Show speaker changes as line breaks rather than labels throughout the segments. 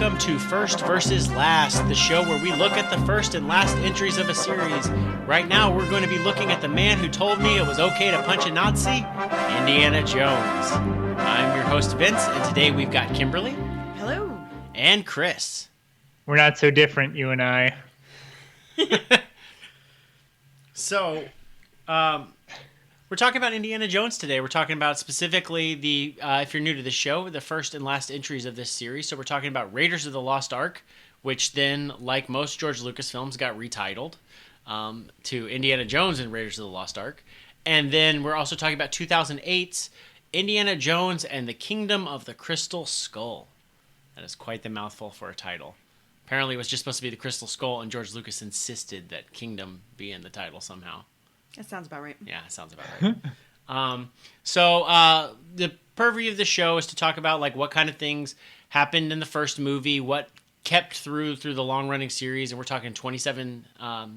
welcome to First versus Last, the show where we look at the first and last entries of a series. Right now, we're going to be looking at the man who told me it was okay to punch a Nazi, Indiana Jones. I'm your host, Vince, and today we've got Kimberly.
Hello.
And Chris.
We're not so different, you and I.
So, we're talking about Indiana Jones today. We're talking about specifically the, if you're new to the show, the first and last entries of this series. So we're talking about Raiders of the Lost Ark, which then, like most George Lucas films, got retitled to Indiana Jones and Raiders of the Lost Ark. And then we're also talking about 2008's Indiana Jones and the Kingdom of the Crystal Skull. That is quite the mouthful for a title. Apparently it was just supposed to be the Crystal Skull, and George Lucas insisted that Kingdom be in the title somehow.
That sounds about right.
Yeah, it sounds about right. So the purview of the show is to talk about like what kind of things happened in the first movie, what kept through the long-running series, and we're talking 27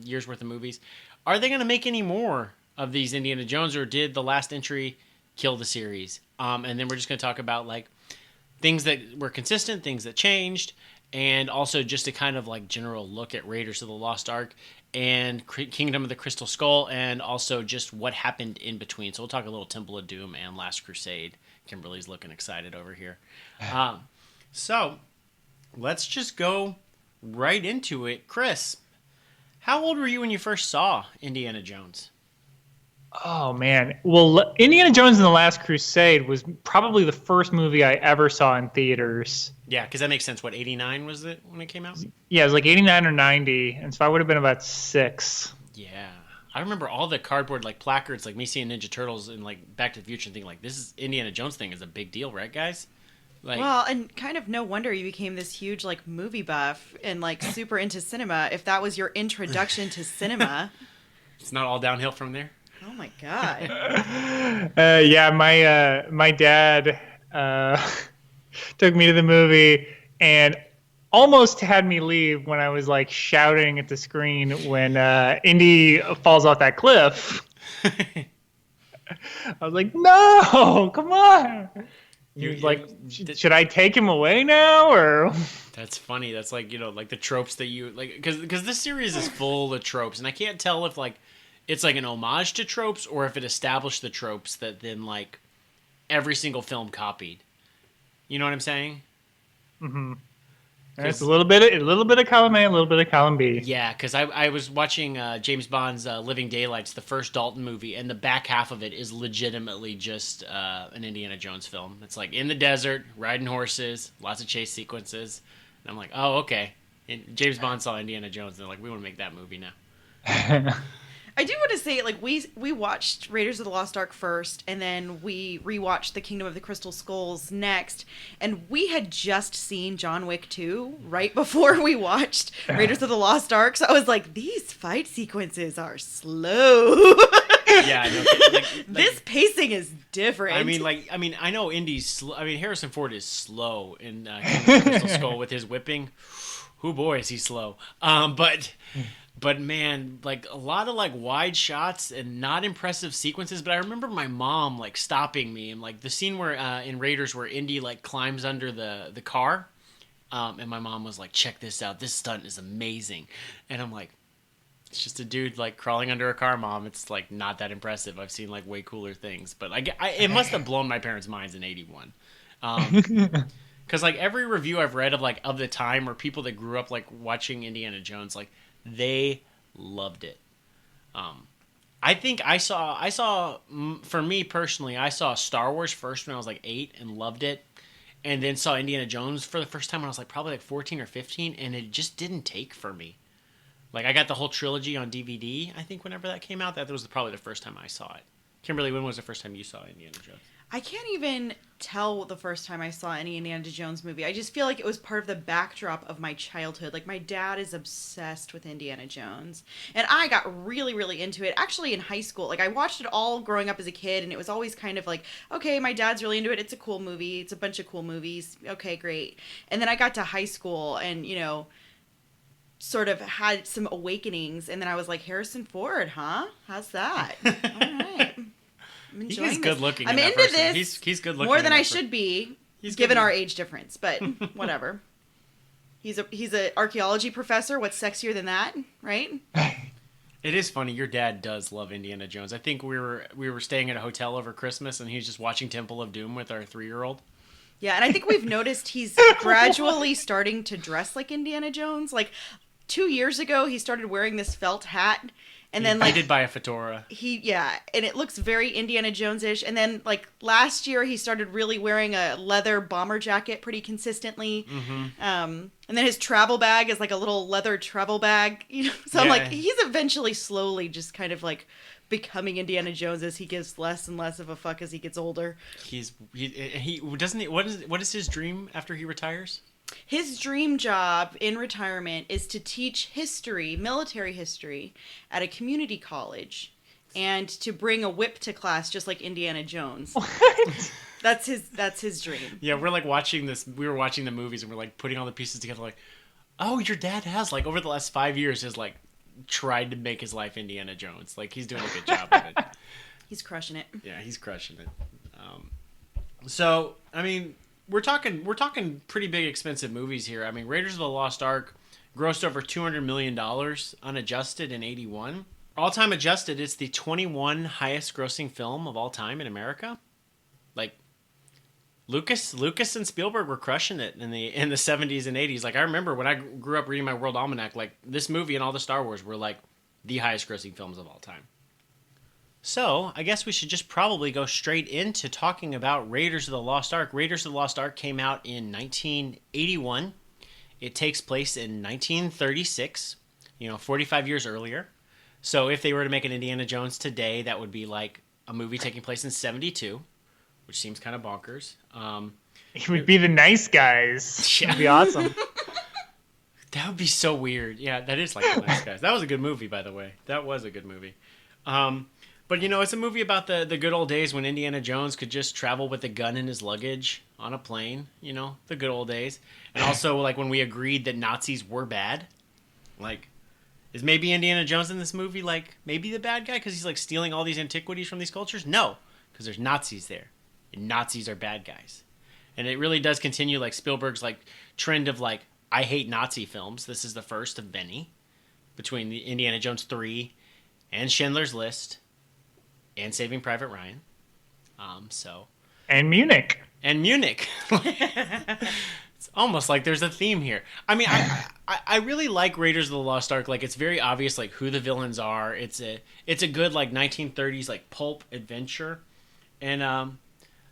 years worth of movies. Are they going to make any more of these Indiana Jones, or did the last entry kill the series? And then we're just going to talk about like things that were consistent, things that changed, and also just a kind of like general look at Raiders of the Lost Ark and Kingdom of the Crystal Skull, and also just what happened in between. So we'll talk a little Temple of Doom and Last Crusade. Kimberly's looking excited over here. So let's just go right into it. Chris, how old were you when you first saw Indiana Jones?
Oh, man. Well, Indiana Jones and the Last Crusade was probably the first movie I ever saw in theaters.
Yeah, because that makes sense. What, 89 was it when it came out?
Yeah, it was like 89 or 90, and so I would have been about 6.
Yeah. I remember all the cardboard like placards, like me seeing Ninja Turtles and like Back to the Future and thinking like, this is Indiana Jones thing is a big deal, right, guys? Like,
well, and kind of no wonder you became this huge like movie buff and like super into cinema if that was your introduction to cinema.
It's not all downhill from there.
Oh my god.
Yeah, my dad took me to the movie and almost had me leave when I was like shouting at the screen when Indy falls off that cliff. I was like, no, come on. He was like, should I take him away now, or?
That's funny. That's like, you know, like the tropes that you like, because this series is full of tropes, and I can't tell if like it's like an homage to tropes or if it established the tropes that then like every single film copied. You know what I'm saying?
Mm-hmm. It's a little bit of column A, a little bit of column B.
Yeah, because I was watching James Bond's Living Daylights, the first Dalton movie, and the back half of it is legitimately just an Indiana Jones film. It's like in the desert, riding horses, lots of chase sequences. And I'm like, oh, okay. And James Bond saw Indiana Jones, and they're like, we want to make that movie now.
I do want to say, like, we watched Raiders of the Lost Ark first, and then we rewatched The Kingdom of the Crystal Skulls next, and we had just seen John Wick 2 right before we watched Raiders of the Lost Ark, so I was like, these fight sequences are slow.
Yeah, I know.
This pacing is different.
I mean, I know Indy's slow. I mean, Harrison Ford is slow in Kingdom of the Crystal Skull with his whipping. Oh boy, is he slow. But man, like a lot of like wide shots and not impressive sequences. But I remember my mom like stopping me and like the scene where in Raiders where Indy like climbs under the car, and my mom was like, "Check this out! This stunt is amazing." And I'm like, "It's just a dude like crawling under a car, Mom. It's like not that impressive. I've seen like way cooler things." But it must have blown my parents' minds in '81. Because like every review I've read of the time or people that grew up like watching Indiana Jones, like they loved it. I think I saw for me personally, I saw Star Wars first when I was like 8 and loved it, and then saw Indiana Jones for the first time when I was like probably like 14 or 15, and it just didn't take for me. Like I got the whole trilogy on DVD. I think whenever that came out, that was probably the first time I saw it. Kimberly, when was the first time you saw Indiana Jones?
I can't even tell the first time I saw any Indiana Jones movie. I just feel like it was part of the backdrop of my childhood. Like, my dad is obsessed with Indiana Jones. And I got really, really into it. Actually, in high school. Like, I watched it all growing up as a kid, and it was always kind of like, okay, my dad's really into it. It's a cool movie. It's a bunch of cool movies. Okay, great. And then I got to high school and, you know, sort of had some awakenings. And then I was like, Harrison Ford, huh? How's that? All right. I'm enjoying
He's good looking.
I'm into this.
He's good looking.
More than I should be, given our age difference, but whatever. He's a archaeology professor. What's sexier than that, right?
It is funny. Your dad does love Indiana Jones. I think we were staying at a hotel over Christmas, and he's just watching Temple of Doom with our 3-year-old.
Yeah, and I think we've noticed he's gradually starting to dress like Indiana Jones. Like 2 years ago, he started wearing this felt hat, and then
I did buy a fedora.
And it looks very Indiana Jones-ish. And then like last year, he started really wearing a leather bomber jacket pretty consistently.
Mm-hmm.
And then his travel bag is like a little leather travel bag. So I'm like, he's eventually slowly just kind of like becoming Indiana Jones as he gives less and less of a fuck as he gets older.
He doesn't he, what is his dream after he retires?
His dream job in retirement is to teach history, military history, at a community college, and to bring a whip to class, just like Indiana Jones.
What?
That's his dream.
Yeah, we're like watching this. We were watching the movies, and we're like putting all the pieces together. Like, oh, your dad has like over the last 5 years has like tried to make his life Indiana Jones. Like he's doing a good job of it.
He's crushing it.
Yeah, he's crushing it. So I mean. We're talking pretty big expensive movies here. I mean, Raiders of the Lost Ark grossed over $200 million unadjusted in 1981. All time adjusted, it's the 21 highest grossing film of all time in America. Like Lucas and Spielberg were crushing it in the 70s and 80s. Like I remember when I grew up reading my World Almanac, like this movie and all the Star Wars were like the highest grossing films of all time. So, I guess we should just probably go straight into talking about Raiders of the Lost Ark. Raiders of the Lost Ark came out in 1981. It takes place in 1936, 45 years earlier. So, if they were to make an Indiana Jones today, that would be like a movie taking place in 72, which seems kind of bonkers.
It would be the nice guys.
Yeah.
It'd be awesome.
That would be so weird. Yeah, that is like the nice guys. That was a good movie, by the way. That was a good movie. But, it's a movie about the good old days when Indiana Jones could just travel with a gun in his luggage on a plane, the good old days. And also, like, when we agreed that Nazis were bad. Like, is maybe Indiana Jones in this movie, like, maybe the bad guy because he's, like, stealing all these antiquities from these cultures? No, because there's Nazis there. And Nazis are bad guys. And it really does continue, like, Spielberg's, like, trend of, like, I hate Nazi films. This is the first of many between the Indiana Jones 3 and Schindler's List. And Saving Private Ryan.
And Munich.
It's almost like there's a theme here. I mean, I really like Raiders of the Lost Ark. Like, it's very obvious, like, who the villains are. It's a good, like, 1930s, like, pulp adventure. And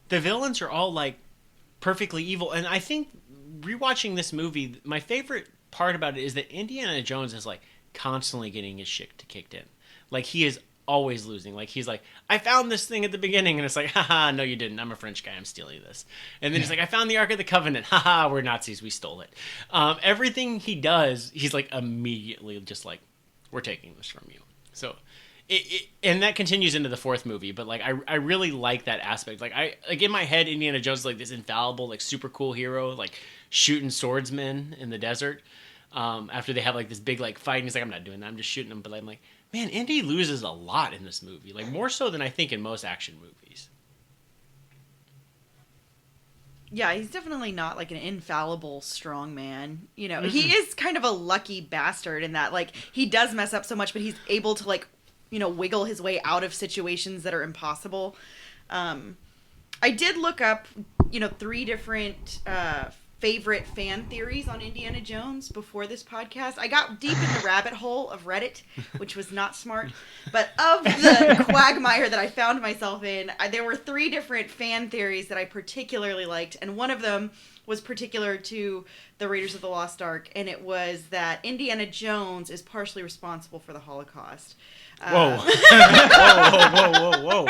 the villains are all, like, perfectly evil. And I think rewatching this movie, my favorite part about it is that Indiana Jones is, like, constantly getting his shit kicked in. Like, he is always losing. Like, he's like, I found this thing at the beginning, and it's like, haha, no you didn't, I'm a French guy, I'm stealing this. And then he's like, I found the Ark of the Covenant, haha, we're Nazis, we stole it. Everything he does, he's like immediately just like, we're taking this from you. So and that continues into the fourth movie, but like I really like that aspect. Like in my head, Indiana Jones is like this infallible, like super cool hero, like shooting swordsmen in the desert. After they have like this big like fight, and he's like, I'm not doing that, I'm just shooting them. But I'm like, man, Indy loses a lot in this movie, like more so than I think in most action movies.
Yeah, he's definitely not like an infallible strong man. He is kind of a lucky bastard in that like he does mess up so much, but he's able to like, wiggle his way out of situations that are impossible. I did look up, 3 different favorite fan theories on Indiana Jones before this podcast. I got deep in the rabbit hole of Reddit, which was not smart. But of the quagmire that I found myself in, there were 3 different fan theories that I particularly liked. And one of them was particular to the Raiders of the Lost Ark. And it was that Indiana Jones is partially responsible for the Holocaust.
Whoa. Whoa.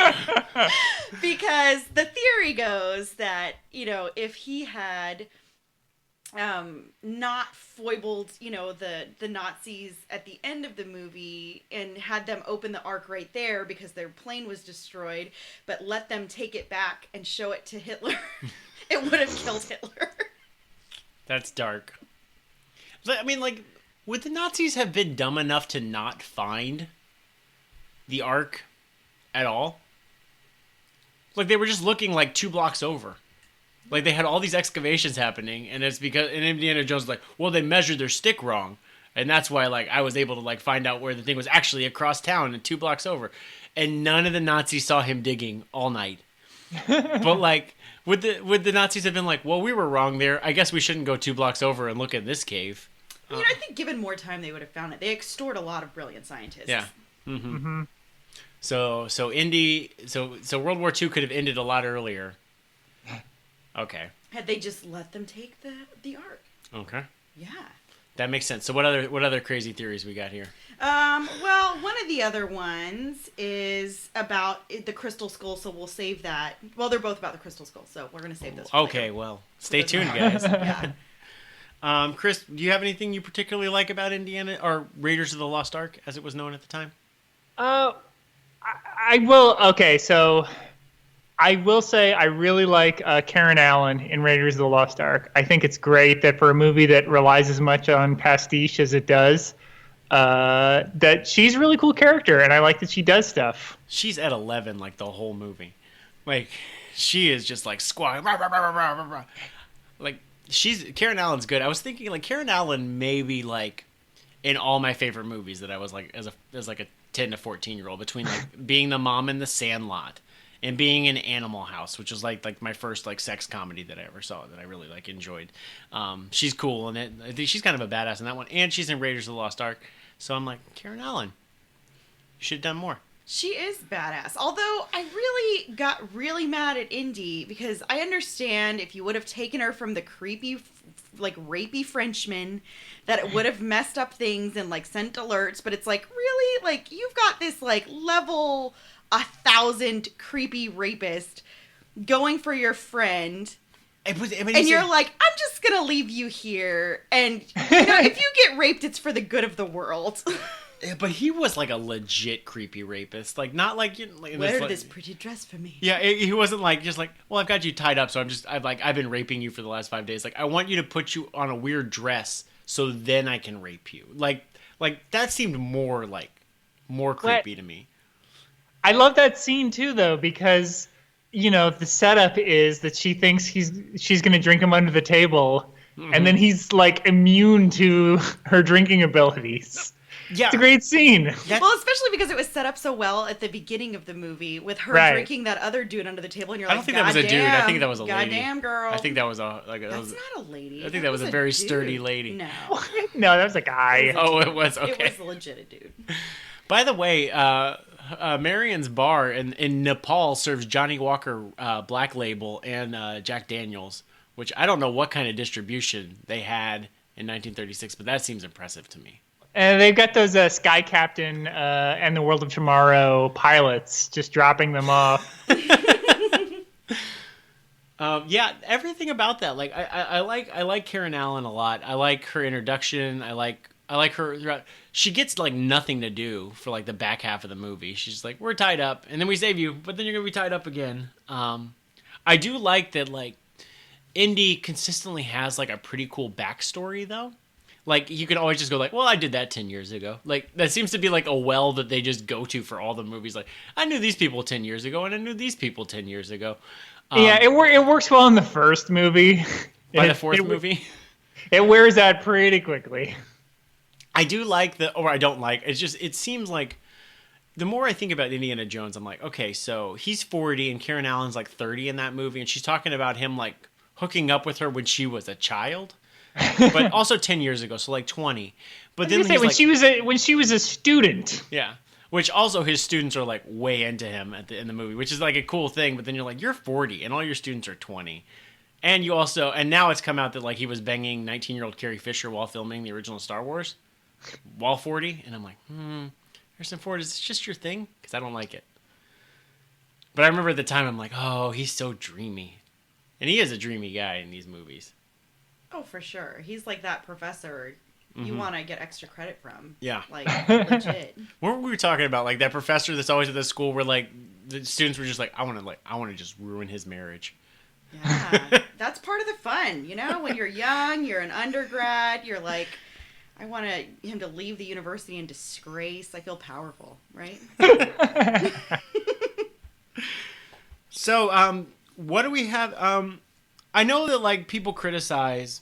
Because the theory goes that, if he had not foibled, the Nazis at the end of the movie and had them open the Ark right there because their plane was destroyed, but let them take it back and show it to Hitler, it would have killed Hitler.
That's dark. I mean, like, would the Nazis have been dumb enough to not find the Ark at all? Like, they were just looking like 2 blocks over. Like they had all these excavations happening, and it's because and Indiana Jones was like, well, they measured their stick wrong, and that's why like I was able to like find out where the thing was actually across town and 2 blocks over, and none of the Nazis saw him digging all night. But like would the Nazis have been like, well, we were wrong there. I guess we shouldn't go 2 blocks over and look at this cave.
I mean, I think given more time, they would have found it. They extort a lot of brilliant scientists.
Yeah. So World War II could have ended a lot earlier. Okay.
Had they just let them take the Ark.
Okay.
Yeah.
That makes sense. So what other crazy theories we got here?
Well, one of the other ones is about the Crystal Skull, so we'll save that. Well, they're both about the Crystal Skull, so we're going to save those for
Okay,
later.
well, stay tuned, guys.
Yeah.
Chris, do you have anything you particularly like about Indiana or Raiders of the Lost Ark, as it was known at the time?
I will. Okay, so I will say I really like Karen Allen in Raiders of the Lost Ark. I think it's great that for a movie that relies as much on pastiche as it does, that she's a really cool character, and I like that she does stuff.
She's at 11 like the whole movie. Like, she is just like squawking. Like, Karen Allen's good. I was thinking like Karen Allen maybe like in all my favorite movies that I was like as like a 10 to 14-year-old, between like being the mom in The Sandlot and being in Animal House, which was like my first like sex comedy that I ever saw that I really like enjoyed. She's cool, and I think she's kind of a badass in that one, and she's in Raiders of the Lost Ark. So I'm like, Karen Allen, you should have done more.
She is badass. Although I really got really mad at Indy because I understand if you would have taken her from the creepy, like rapey Frenchman, that it would have messed up things and like sent alerts. But it's like, really, like you've got this like level 1,000 creepy rapist going for your friend. And you're like, I'm just gonna leave you here, and if you get raped, it's for the good of the world.
Yeah, but he was like a legit creepy rapist, like not like
wear this pretty dress for me.
Yeah, he wasn't like just like, well, I've got you tied up, so I've been raping you for the last 5 days. Like, I want you to put you on a weird dress, so then I can rape you. Like that seemed more creepy to me.
I love that scene too, though, because the setup is that she thinks she's going to drink him under the table, and then he's like immune to her drinking abilities. Yeah, it's a great scene.
Well, especially because it was set up so well at the beginning of the movie with her drinking that other dude under the table, and you're like,
I don't think that was a dude. I think that was a lady.
Goddamn girl.
I think that was
That's not a lady.
I think that was a very sturdy lady.
No,
no, that was a guy.
It was okay.
It was legit a dude.
By the way, Marion's Bar in Nepal serves Johnny Walker Black Label and Jack Daniels, which I don't know what kind of distribution they had in 1936, but that seems impressive to me.
And they've got those Sky Captain and the World of Tomorrow pilots just dropping them off.
Yeah, everything about that. Like I like Karen Allen a lot. I like her introduction. I like her throughout. She gets like nothing to do for like the back half of the movie. She's like, we're tied up, and then we save you, but then you're gonna be tied up again. I do like that. Like, Indy consistently has like a pretty cool backstory though. Like, you can always just go like, well, I did that 10 years ago. Like, that seems to be like a well that they just go to for all the movies. Like, I knew these people 10 years ago, and I knew these people 10 years ago.
Yeah, it works well in the first movie.
By the fourth movie?
It wears out pretty quickly.
I do like or I don't like, it seems like, the more I think about Indiana Jones, I'm like, okay, so he's 40, and Karen Allen's like 30 in that movie, and she's talking about him like hooking up with her when she was a child. But also 10 years ago, so like 20. But then
when she was a student.
Yeah, which also his students are like way into him in the movie, which is like a cool thing. But then you're like, you're 40, and all your students are 20, and now it's come out that like he was banging 19-year-old Carrie Fisher while filming the original Star Wars, while 40, and I'm like, Harrison Ford, is this just your thing? Because I don't like it. But I remember at the time, I'm like, oh, he's so dreamy, and he is a dreamy guy in these movies.
Oh, for sure. He's like that professor you want to get extra credit from.
Yeah.
Like, legit.
What were we talking about? Like, that professor that's always at the school where, like, the students were just like, I want to just ruin his marriage.
Yeah. That's part of the fun, When you're young, you're an undergrad, you're like, I want him to leave the university in disgrace. I feel powerful, right?
So, what do we have? I know that like people criticize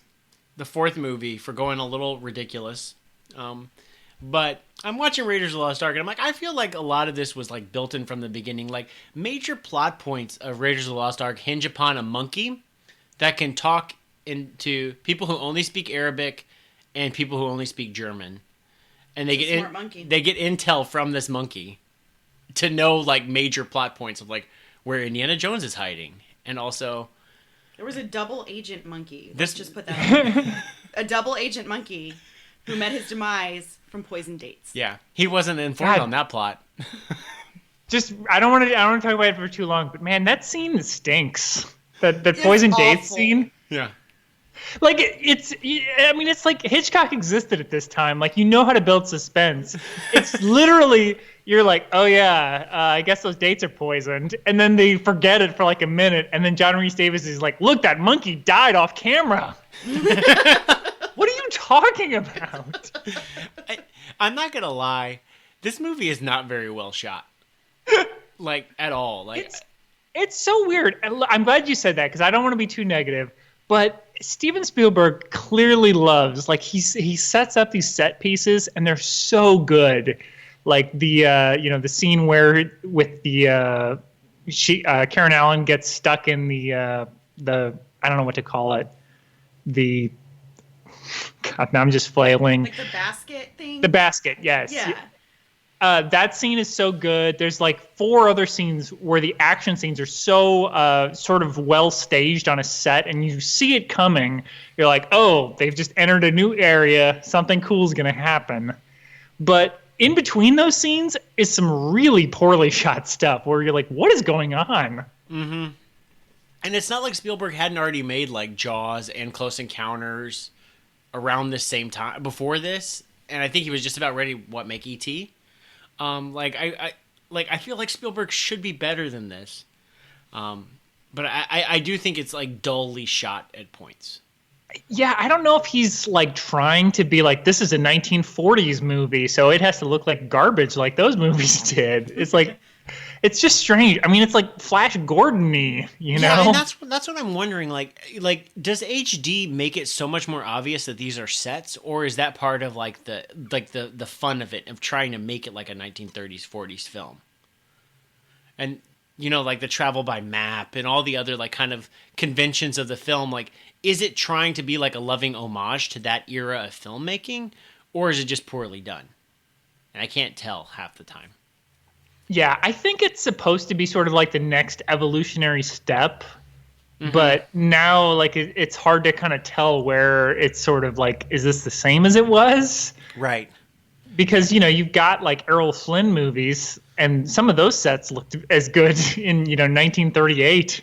the fourth movie for going a little ridiculous, but I'm watching Raiders of the Lost Ark, and I'm like, I feel like a lot of this was like built in from the beginning. Like major plot points of Raiders of the Lost Ark hinge upon a monkey that can talk into people who only speak Arabic and people who only speak German, and they get they get intel from this monkey to know like major plot points of like where Indiana Jones is hiding, and also
there was a double agent monkey. Let's just put that out there. A double agent monkey who met his demise from poisoned dates.
Yeah, he wasn't informed on that plot.
Just I don't want to talk about it for too long, but man, that scene stinks. That poisoned dates scene.
Yeah.
Like it's like Hitchcock existed at this time. Like, you know how to build suspense. It's literally, you're like, oh yeah, I guess those dates are poisoned, and then they forget it for like a minute, and then John Rhys Davies is like, look, that monkey died off camera. What are you talking about?
I'm not gonna lie, this movie is not very well shot, like at all. Like
it's so weird. I'm glad you said that because I don't want to be too negative, but Steven Spielberg clearly loves, like, he sets up these set pieces and they're so good. Like the the scene where with the Karen Allen gets stuck in the I don't know what to call it. God, now I'm just flailing.
Like the basket thing?
The basket, yes.
Yeah.
That scene is so good. There's like 4 other scenes where the action scenes are so sort of well staged on a set, and you see it coming. You're like, oh, they've just entered a new area. Something cool is going to happen. But in between those scenes is some really poorly shot stuff where you're like, what is going on?
Mm-hmm. And it's not like Spielberg hadn't already made like Jaws and Close Encounters around the same time before this. And I think he was just about ready to make E.T. I feel like Spielberg should be better than this, but I do think it's like dully shot at points.
Yeah, I don't know if he's like trying to be like, this is a 1940s movie, so it has to look like garbage like those movies did. It's like, it's just strange. I mean, it's like Flash Gordon-y, you know?
Yeah, and that's what I'm wondering. Like, does HD make it so much more obvious that these are sets, or is that part of like the fun of it, of trying to make it like a 1930s 40s film? And like the travel by map and all the other like kind of conventions of the film, like, is it trying to be like a loving homage to that era of filmmaking, or is it just poorly done? And I can't tell half the time. Yeah,
I think it's supposed to be sort of like the next evolutionary step, but now like it's hard to kind of tell where it's sort of like, is this the same as it was?
Right.
Because, you've got like Errol Flynn movies, and some of those sets looked as good in, 1938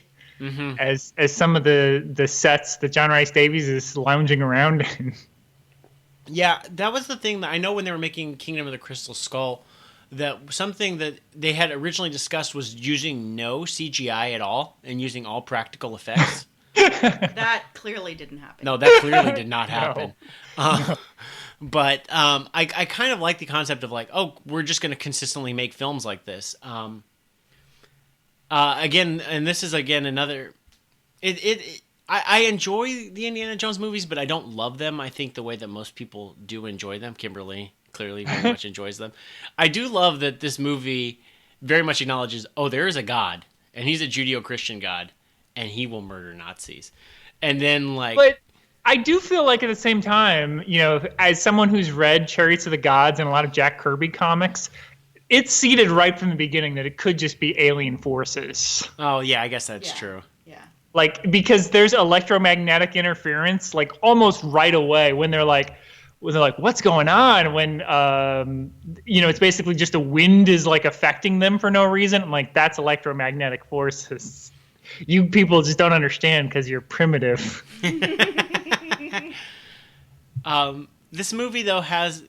as some of the sets that John Rhys Davies is lounging around in.
Yeah, that was the thing that I know when they were making Kingdom of the Crystal Skull, that something that they had originally discussed was using no CGI at all and using all practical effects.
That clearly didn't happen.
No, that clearly did not happen.
No.
But I kind of like the concept of like, oh, we're just going to consistently make films like this. Again, and this is again another. I enjoy the Indiana Jones movies, but I don't love them. I think the way that most people do enjoy them. Kimberly clearly very much enjoys them. I do love that this movie very much acknowledges, oh, there is a God, and he's a Judeo-Christian God, and he will murder Nazis. And then like,
but I do feel like at the same time, as someone who's read Chariots of the Gods and a lot of Jack Kirby comics, it's seeded right from the beginning that it could just be alien forces.
Oh yeah, I guess that's true.
Yeah.
Like, because there's electromagnetic interference like almost right away when they're like, what's going on? When it's basically just the wind is like affecting them for no reason. I'm like, that's electromagnetic forces. You people just don't understand because you're primitive.
This movie though has,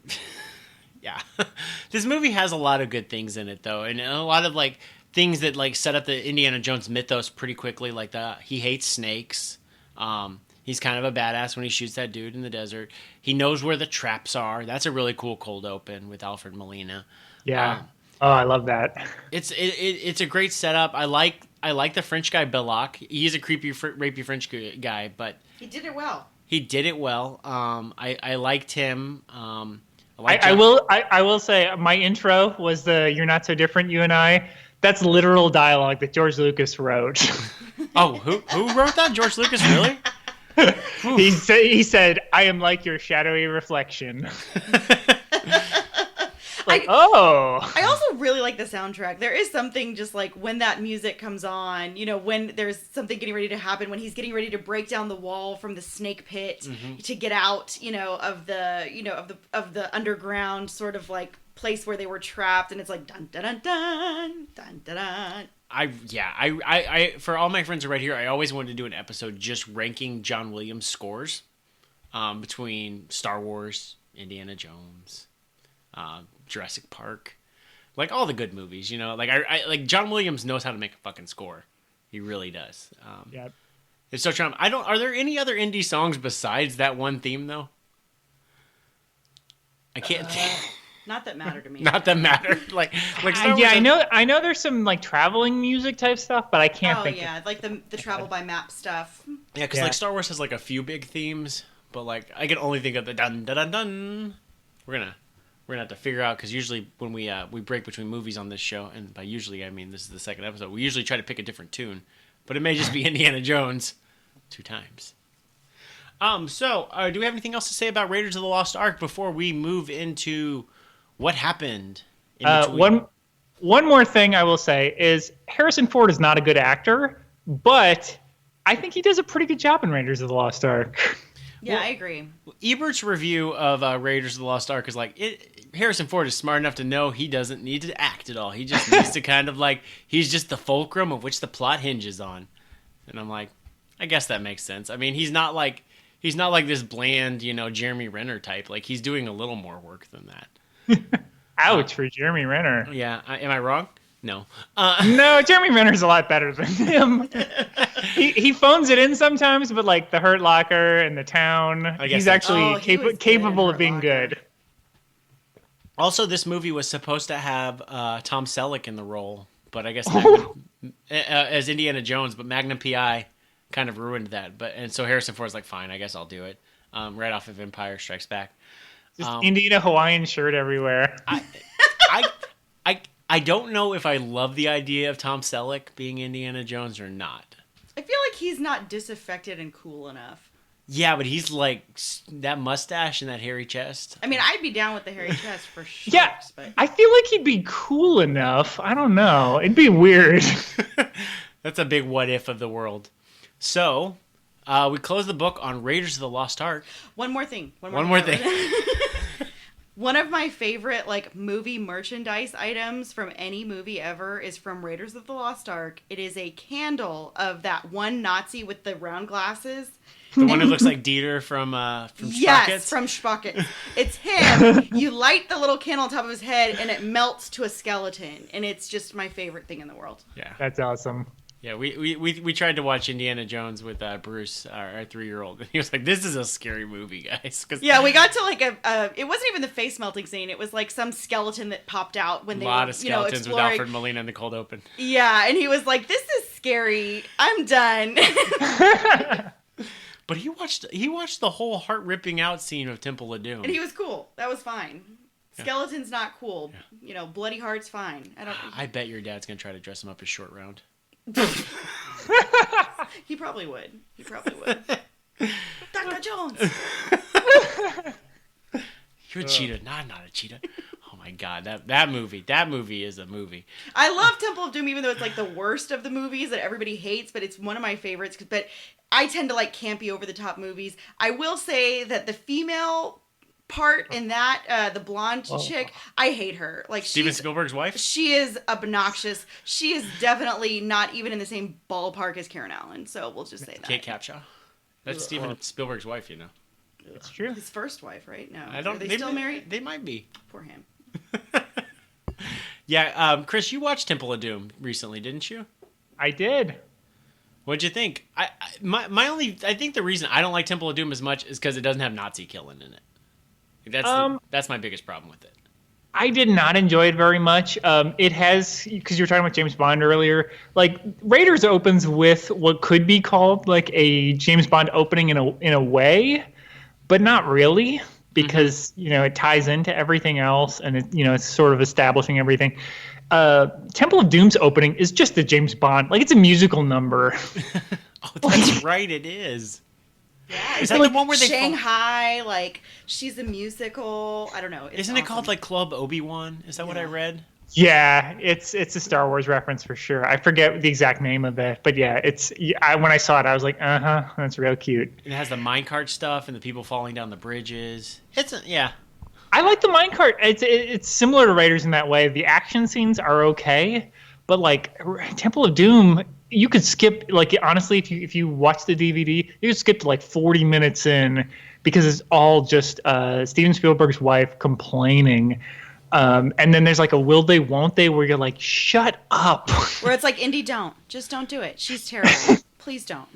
this movie has a lot of good things in it though, and a lot of like things that like set up the Indiana Jones mythos pretty quickly. Like he hates snakes. He's kind of a badass when he shoots that dude in the desert. He knows where the traps are. That's a really cool cold open with Alfred Molina.
Yeah. I love that.
It's a great setup. I I like the French guy Belloc. He's a creepy, rapey French guy, but
He did it well.
he did it well. I liked him.
I will say my intro was the "You're Not So Different, You and I." That's literal dialogue that George Lucas wrote.
Oh, who wrote that? George Lucas, really?
He said, "I am like your shadowy reflection." I
also really like the soundtrack. There is something just like when that music comes on, when there's something getting ready to happen, when he's getting ready to break down the wall from the snake pit to get out, of the underground sort of like place where they were trapped, and it's like dun dun dun dun dun dun dun.
I for all my friends who are right here, I always wanted to do an episode just ranking John Williams scores between Star Wars, Indiana Jones, Jurassic Park, like all the good movies, like I like John Williams knows how to make a fucking score. He really does.
Yeah.
It's so charming. Are there any other indie songs besides that one theme though? I can't
Not that matter to me.
Not that matter. Like Star
yeah,
Wars,
I know there's some like traveling music type stuff, but I can't think.
Oh yeah, like the travel by map stuff.
Yeah, because like Star Wars has like a few big themes, but like I can only think of the dun dun dun dun. We're gonna have to figure out, because usually when we break between movies on this show, and by usually I mean this is the second episode, we usually try to pick a different tune, but it may just be Indiana Jones 2 times. So do we have anything else to say about Raiders of the Lost Ark before we move into what happened in between?
One more thing I will say is Harrison Ford is not a good actor, but I think he does a pretty good job in Raiders of the Lost Ark.
Yeah, I agree.
Ebert's review of Raiders of the Lost Ark is like, Harrison Ford is smart enough to know he doesn't need to act at all. He just needs to kind of like, he's just the fulcrum of which the plot hinges on. And I'm like, I guess that makes sense. I mean, he's not like this bland, Jeremy Renner type. Like, he's doing a little more work than that.
Ouch for Jeremy Renner.
Yeah, am I wrong? No.
No, Jeremy Renner's a lot better than him. he phones it in sometimes, but like the Hurt Locker and the Town, he's actually capable of being good.
Also, this movie was supposed to have Tom Selleck in the role, but I guess as Indiana Jones, but Magnum PI kind of ruined that. And so Harrison Ford's like, fine, I guess I'll do it. Right off of Empire Strikes Back.
Just Indiana Hawaiian shirt everywhere.
I don't know if I love the idea of Tom Selleck being Indiana Jones or not.
I feel like he's not disaffected and cool enough.
Yeah, but he's like that mustache and that hairy chest.
I mean, I'd be down with the hairy chest for sure.
Yeah,
but
I feel like he'd be cool enough. I don't know. It'd be weird.
That's a big what if of the world. So, we close the book on Raiders of the Lost Ark.
One more thing. One of my favorite movie merchandise items from any movie ever is from Raiders of the Lost Ark. It is a candle of that one Nazi with the round glasses.
The one who looks like Dieter from Sprockets?
Yes, from Sprockets. It's him. You light the little candle on top of his head, and it melts to a skeleton. And it's just my favorite thing in the world.
Yeah,
that's awesome.
Yeah, we tried to watch Indiana Jones with Bruce, our 3-year-old, and he was like, "This is a scary movie, guys."
Yeah, we got to it wasn't even the face melting scene. It was like some skeleton that popped out when they were,
a lot of skeletons
exploring.
with Alfred Molina in the cold open.
Yeah, and he was like, "This is scary. I'm done."
But he watched the whole heart ripping out scene of Temple of Doom,
and he was cool. That was fine. Skeleton's not cool.
Yeah.
Bloody heart's fine.
I bet your dad's gonna try to dress him up as Short Round.
He probably would. Dr. Jones.
You're a cheetah. Nah, I'm not a cheetah. Oh my god, that movie is a movie.
I love Temple of Doom, even though it's like the worst of the movies that everybody hates, but it's one of my favorites. But I tend to like campy, over the top movies. I will say that the female part in that, the blonde chick, I hate her. Like
Steven Spielberg's wife?
She is obnoxious. She is definitely not even in the same ballpark as Karen Allen, so we'll just say that.
Kate Capshaw. That's Steven Spielberg's wife,
It's true.
His first wife, right? No.
Are they still married? They might be.
Poor him.
Yeah, Chris, you watched Temple of Doom recently, didn't you?
I did.
What'd you think? I think the reason I don't like Temple of Doom as much is because it doesn't have Nazi killing in it. That's my biggest problem with it.
I did not enjoy it very much. It has, because you were talking about James Bond earlier, like Raiders opens with what could be called like a James Bond opening in a way, but not really, because it ties into everything else, and it's sort of establishing everything. Temple of Doom's opening is just a James Bond, like it's a musical number.
Oh, that's right, it is.
Yeah,
Is that the one where they
Shanghai? Like she's a musical. I don't know.
Isn't it called like Club Obi-Wan? Is that what I read?
Yeah, it's a Star Wars reference for sure. I forget the exact name of it, but yeah, when I saw it, I was like, that's real cute.
And it has the minecart stuff and the people falling down the bridges.
I like the minecart. It's similar to Raiders in that way. The action scenes are okay, but like Temple of Doom, you could skip, like honestly, if you watch the DVD, you could skip to like 40 minutes in because it's all just Steven Spielberg's wife complaining. And then there's like a will they, won't they, where you're like, shut up.
Where it's like, Indy, just don't do it. She's terrible. Please don't.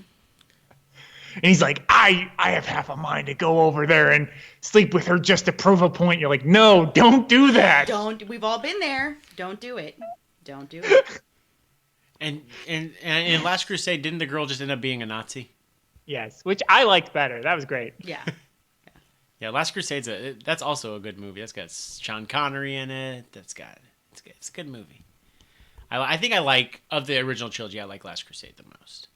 And he's like, I have half a mind to go over there and sleep with her just to prove a point. You're like, no, don't do that.
We've all been there. Don't do it. Don't do it.
And in Last Crusade, didn't the girl just end up being a Nazi?
Yes, which I liked better. That was great.
Yeah.
Yeah, Last Crusade's that's also a good movie. That's got Sean Connery in it. It's a good movie. I think I like, of the original trilogy, I like Last Crusade the most.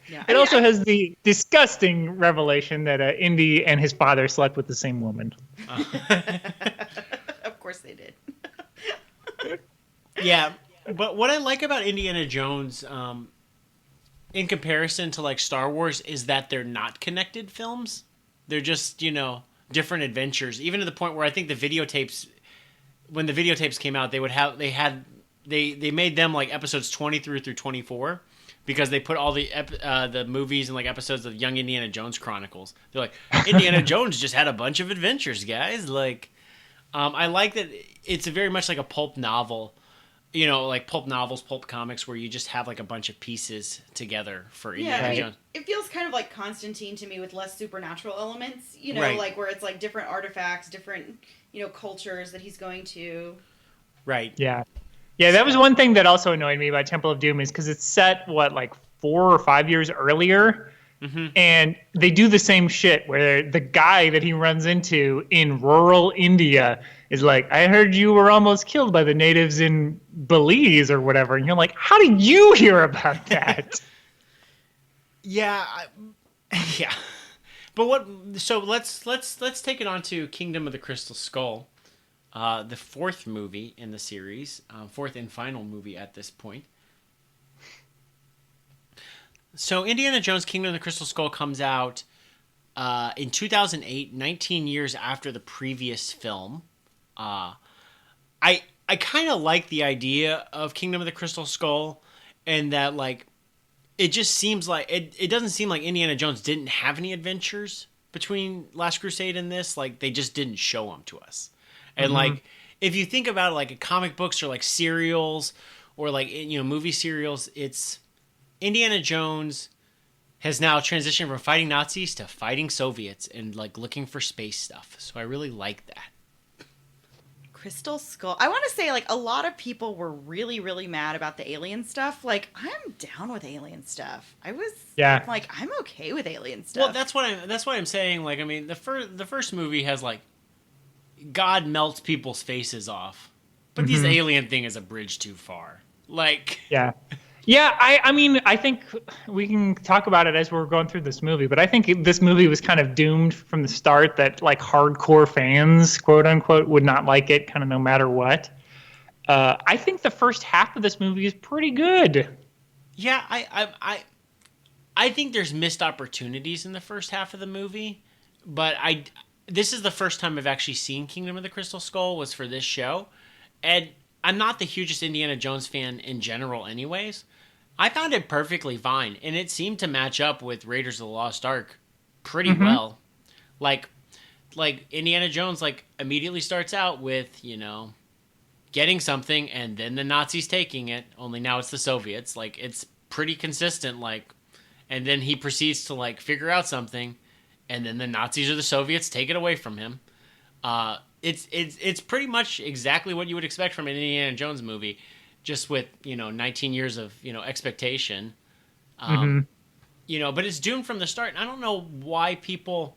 Yeah.
It also has the disgusting revelation that Indy and his father slept with the same woman.
Of course they did.
Yeah, but what I like about Indiana Jones, in comparison to like Star Wars, is that they're not connected films. They're just, different adventures. Even to the point where I think the videotapes, when the videotapes came out, they made them like episodes 20 through 24, because they put all the movies and like episodes of Young Indiana Jones Chronicles. They're like, Indiana Jones just had a bunch of adventures, guys. Like, I like that it's very much like a pulp novel. Like pulp novels, pulp comics, where you just have like a bunch of pieces together for Indiana Jones.
It feels kind of like Constantine to me, with less supernatural elements,
right.
Like where it's like different artifacts, different, cultures that he's going to.
Right.
Yeah. Yeah, that was one thing that also annoyed me about Temple of Doom, is because it's set, like 4 or 5 years earlier, and they do the same shit where the guy that he runs into in rural India is like, I heard you were almost killed by the natives in Belize or whatever. And you're like, how did you hear about that?
Yeah. Yeah. But so let's take it on to Kingdom of the Crystal Skull, the 4th movie in the series, 4th and final movie at this point. So Indiana Jones Kingdom of the Crystal Skull comes out in 2008, 19 years after the previous film. I kind of like the idea of Kingdom of the Crystal Skull, and that like it just seems like it doesn't seem like Indiana Jones didn't have any adventures between Last Crusade and this. Like they just didn't show them to us. And like if you think about it, like comic books or like serials or like movie serials, it's Indiana Jones has now transitioned from fighting Nazis to fighting Soviets and like looking for space stuff. So I really like that.
Crystal Skull. I want to say, like, a lot of people were really, really mad about the alien stuff. Like, I'm down with alien stuff. I'm okay with alien stuff.
Well, that's what I'm saying. Like, I mean, the first movie has like God melts people's faces off, but this alien thing is a bridge too far. Like,
Yeah, I mean, I think we can talk about it as we're going through this movie, but I think this movie was kind of doomed from the start that, like, hardcore fans, quote unquote, would not like it kind of no matter what. I think the first half of this movie is pretty good.
Yeah, I think there's missed opportunities in the first half of the movie, but this is the first time I've actually seen Kingdom of the Crystal Skull was for this show, and I'm not the hugest Indiana Jones fan in general anyways. I found it perfectly fine, and it seemed to match up with Raiders of the Lost Ark pretty well. Like Indiana Jones, like, immediately starts out with, getting something, and then the Nazis taking it, only now it's the Soviets. Like, it's pretty consistent, like, and then he proceeds to, like, figure out something, and then the Nazis or the Soviets take it away from him. it's pretty much exactly what you would expect from an Indiana Jones movie, just with 19 years of expectation. But it's doomed from the start. And I don't know why people.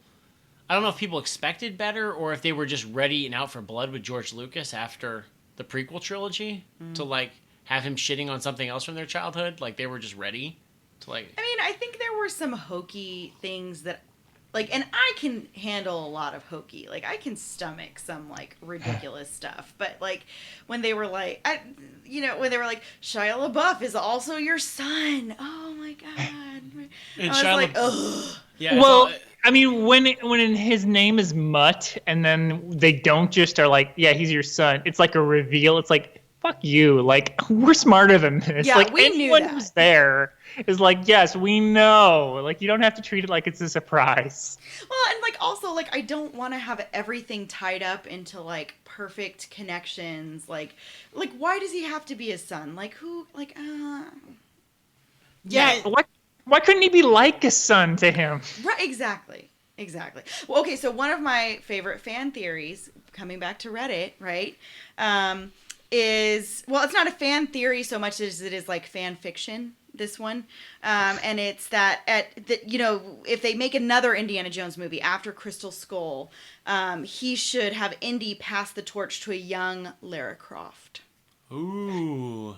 I don't know if people expected better or if they were just ready and out for blood with George Lucas after the prequel trilogy to like have him shitting on something else from their childhood. Like they were just ready to like.
I mean, I think there were some hokey things that, like, and I can handle a lot of hokey. Like, I can stomach some like ridiculous stuff. But like when they were like, when they were like, Shia LaBeouf is also your son. Oh my god!
And
I was
Shia
like,
LaBeouf.
ugh.
Yeah.
Well, I mean, when his name is Mutt, and then they don't just are like, yeah, he's your son. It's like a reveal. It's like, fuck you. Like, we're smarter than this.
Yeah,
like,
we knew
anyone
that.
who's there is like, yes, we know. Like, you don't have to treat it like it's a surprise.
Well, and like also like I don't want to have everything tied up into like perfect connections. Like why does he have to be his son? Like who? Like
Yeah. Why couldn't he be like a son to him?
Right, exactly. Well, okay, so one of my favorite fan theories, coming back to Reddit, right, is, well, it's not a fan theory so much as it is like fan fiction, this one, and it's that if they make another Indiana Jones movie after Crystal Skull, he should have Indy pass the torch to a young Lara Croft.
Ooh.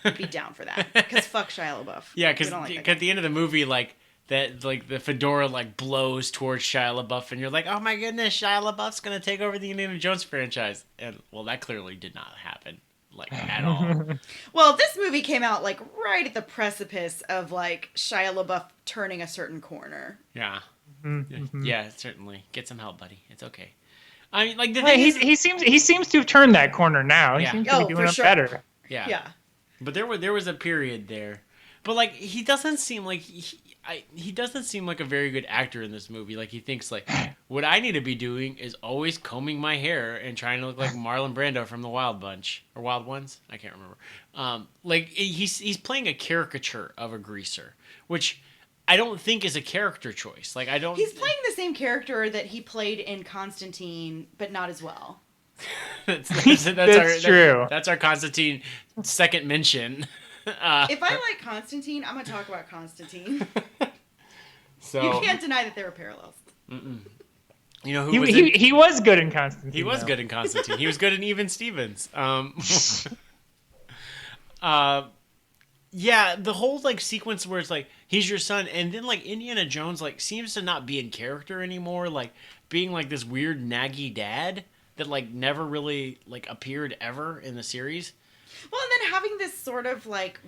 I'd be down for that, because fuck Shia LaBeouf.
Yeah, because
like
at the end of the movie, like that, like the fedora like blows towards Shia LaBeouf, and you're like, oh my goodness, Shia LaBeouf's gonna take over the Indiana Jones franchise, and well, that clearly did not happen, like at all.
Well, this movie came out like right at the precipice of like Shia LaBeouf turning a certain corner.
Yeah,
Mm-hmm.
yeah, certainly. Get some help, buddy. It's okay. I mean, like the thing is,
he seems to have turned that corner now. He
Yeah.
seems to be doing
for
it
sure.
better.
yeah. But there was a period there, but like he doesn't seem like he doesn't seem like a very good actor in this movie. Like he thinks like what I need to be doing is always combing my hair and trying to look like Marlon Brando from the Wild Bunch or Wild Ones. I can't remember. Like he's playing a caricature of a greaser, which I don't think is a character choice. Like I don't.
He's playing the same character that he played in Constantine, but not as well.
that's
true.
That's our Constantine second mention.
If I like Constantine, I'm gonna talk about Constantine.
So
You can't deny that there are parallels.
you know who
He was good in Constantine.
He was
though.
good in Constantine. He was good in Even Stevens. Yeah, the whole like sequence where it's like he's your son, and then like Indiana Jones like seems to not be in character anymore, like being like this weird naggy dad that like never really like appeared ever in the series.
Well, and then having this sort of like,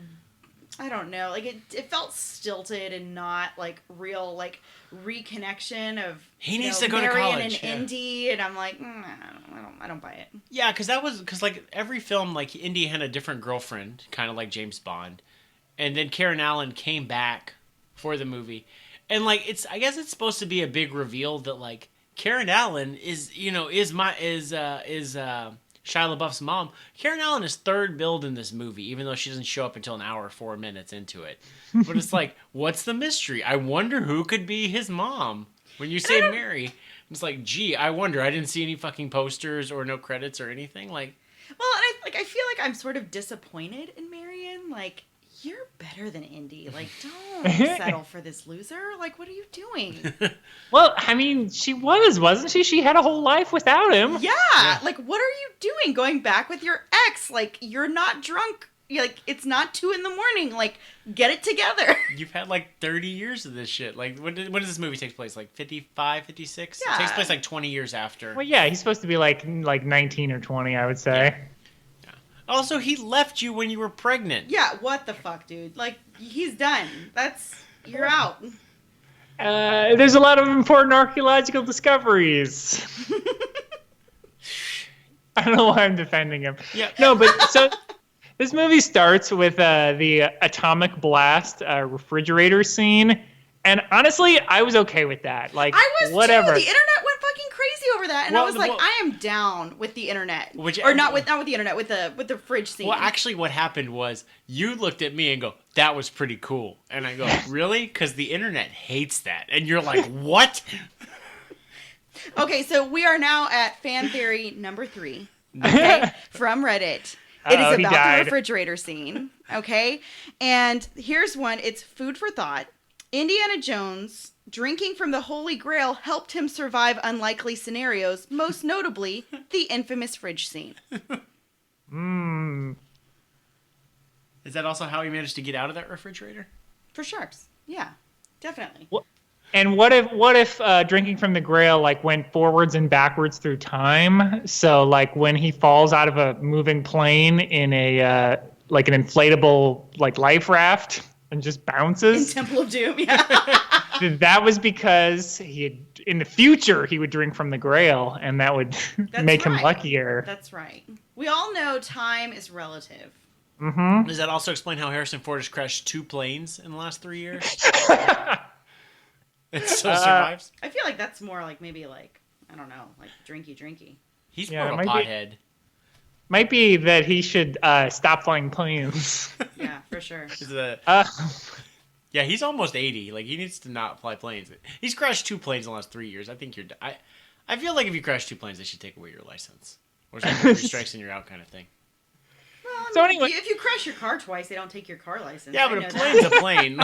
I don't know, like it felt stilted and not like real like reconnection of
He needs to go to
Marion
college,
and
yeah.
Indy, and I'm like, I don't buy it.
Yeah, because like every film, like Indy had a different girlfriend, kind of like James Bond, and then Karen Allen came back for the movie, and like I guess it's supposed to be a big reveal that like Karen Allen is Shia LaBeouf's mom. Karen Allen is third billed in this movie, even though she doesn't show up until an hour 4 minutes into it. But it's like, what's the mystery? I wonder who could be his mom. When you say Mary, it's like, gee, I wonder. I didn't see any fucking posters or no credits or anything. Like,
Well, and I feel like I'm sort of disappointed in Marion. Like, you're better than Indy. Like, don't settle for this loser. Like, what are you doing?
Well, I mean, she wasn't she? She had a whole life without him.
Yeah. Like, what are you doing going back with your ex? Like, you're not drunk. Like, it's not 2 a.m. Like, get it together.
you've had like 30 years of this shit. Like, when does this movie take place? Like 55, 56?
Yeah.
It takes place like 20 years after.
Well, yeah, he's supposed to be like 19 or 20, I would say.
Also, he left you when you were pregnant.
Yeah, what the fuck, dude? Like, he's done. You're out.
There's a lot of important archaeological discoveries. I don't know why I'm defending him.
Yeah.
No, but so this movie starts with the atomic blast refrigerator scene, and honestly, I was okay with that. Like,
I was
whatever.
too. The internet went fucking crazy over that, and I was like, I am down with the internet, not with the internet, with the fridge scene.
Well, actually, what happened was you looked at me and go, "That was pretty cool," and I go, "Really?" Because the internet hates that, and you're like, "What?"
Okay, so we are now at fan theory number 3. Okay, from Reddit. It is about the refrigerator scene. Okay, and here's one. It's food for thought. Indiana Jones drinking from the Holy Grail helped him survive unlikely scenarios, most notably the infamous fridge scene.
Is that also how he managed to get out of that refrigerator?
For sharks. Yeah, definitely.
And what if drinking from the Grail like went forwards and backwards through time? So like when he falls out of a moving plane in a like an inflatable like life raft and just bounces.
In Temple of Doom, yeah.
That was because in the future he would drink from the Grail, and that would make him luckier.
That's right. We all know time is relative.
Mm-hmm.
Does that also explain how Harrison Ford has crashed 2 planes in the last 3 years? It still survives.
I feel like that's more like maybe like, I don't know, like drinky.
He's more of a pothead.
Might be that he should stop flying planes.
Yeah, for sure.
Yeah, he's almost 80. Like, he needs to not fly planes. He's crashed 2 planes in the last 3 years. I think I feel like if you crash 2 planes, they should take away your license. Or it's like 3 strikes and you're out kind of thing.
Well, so anyway, if you crash your car twice, they don't take your car license.
Yeah, but a plane's a plane.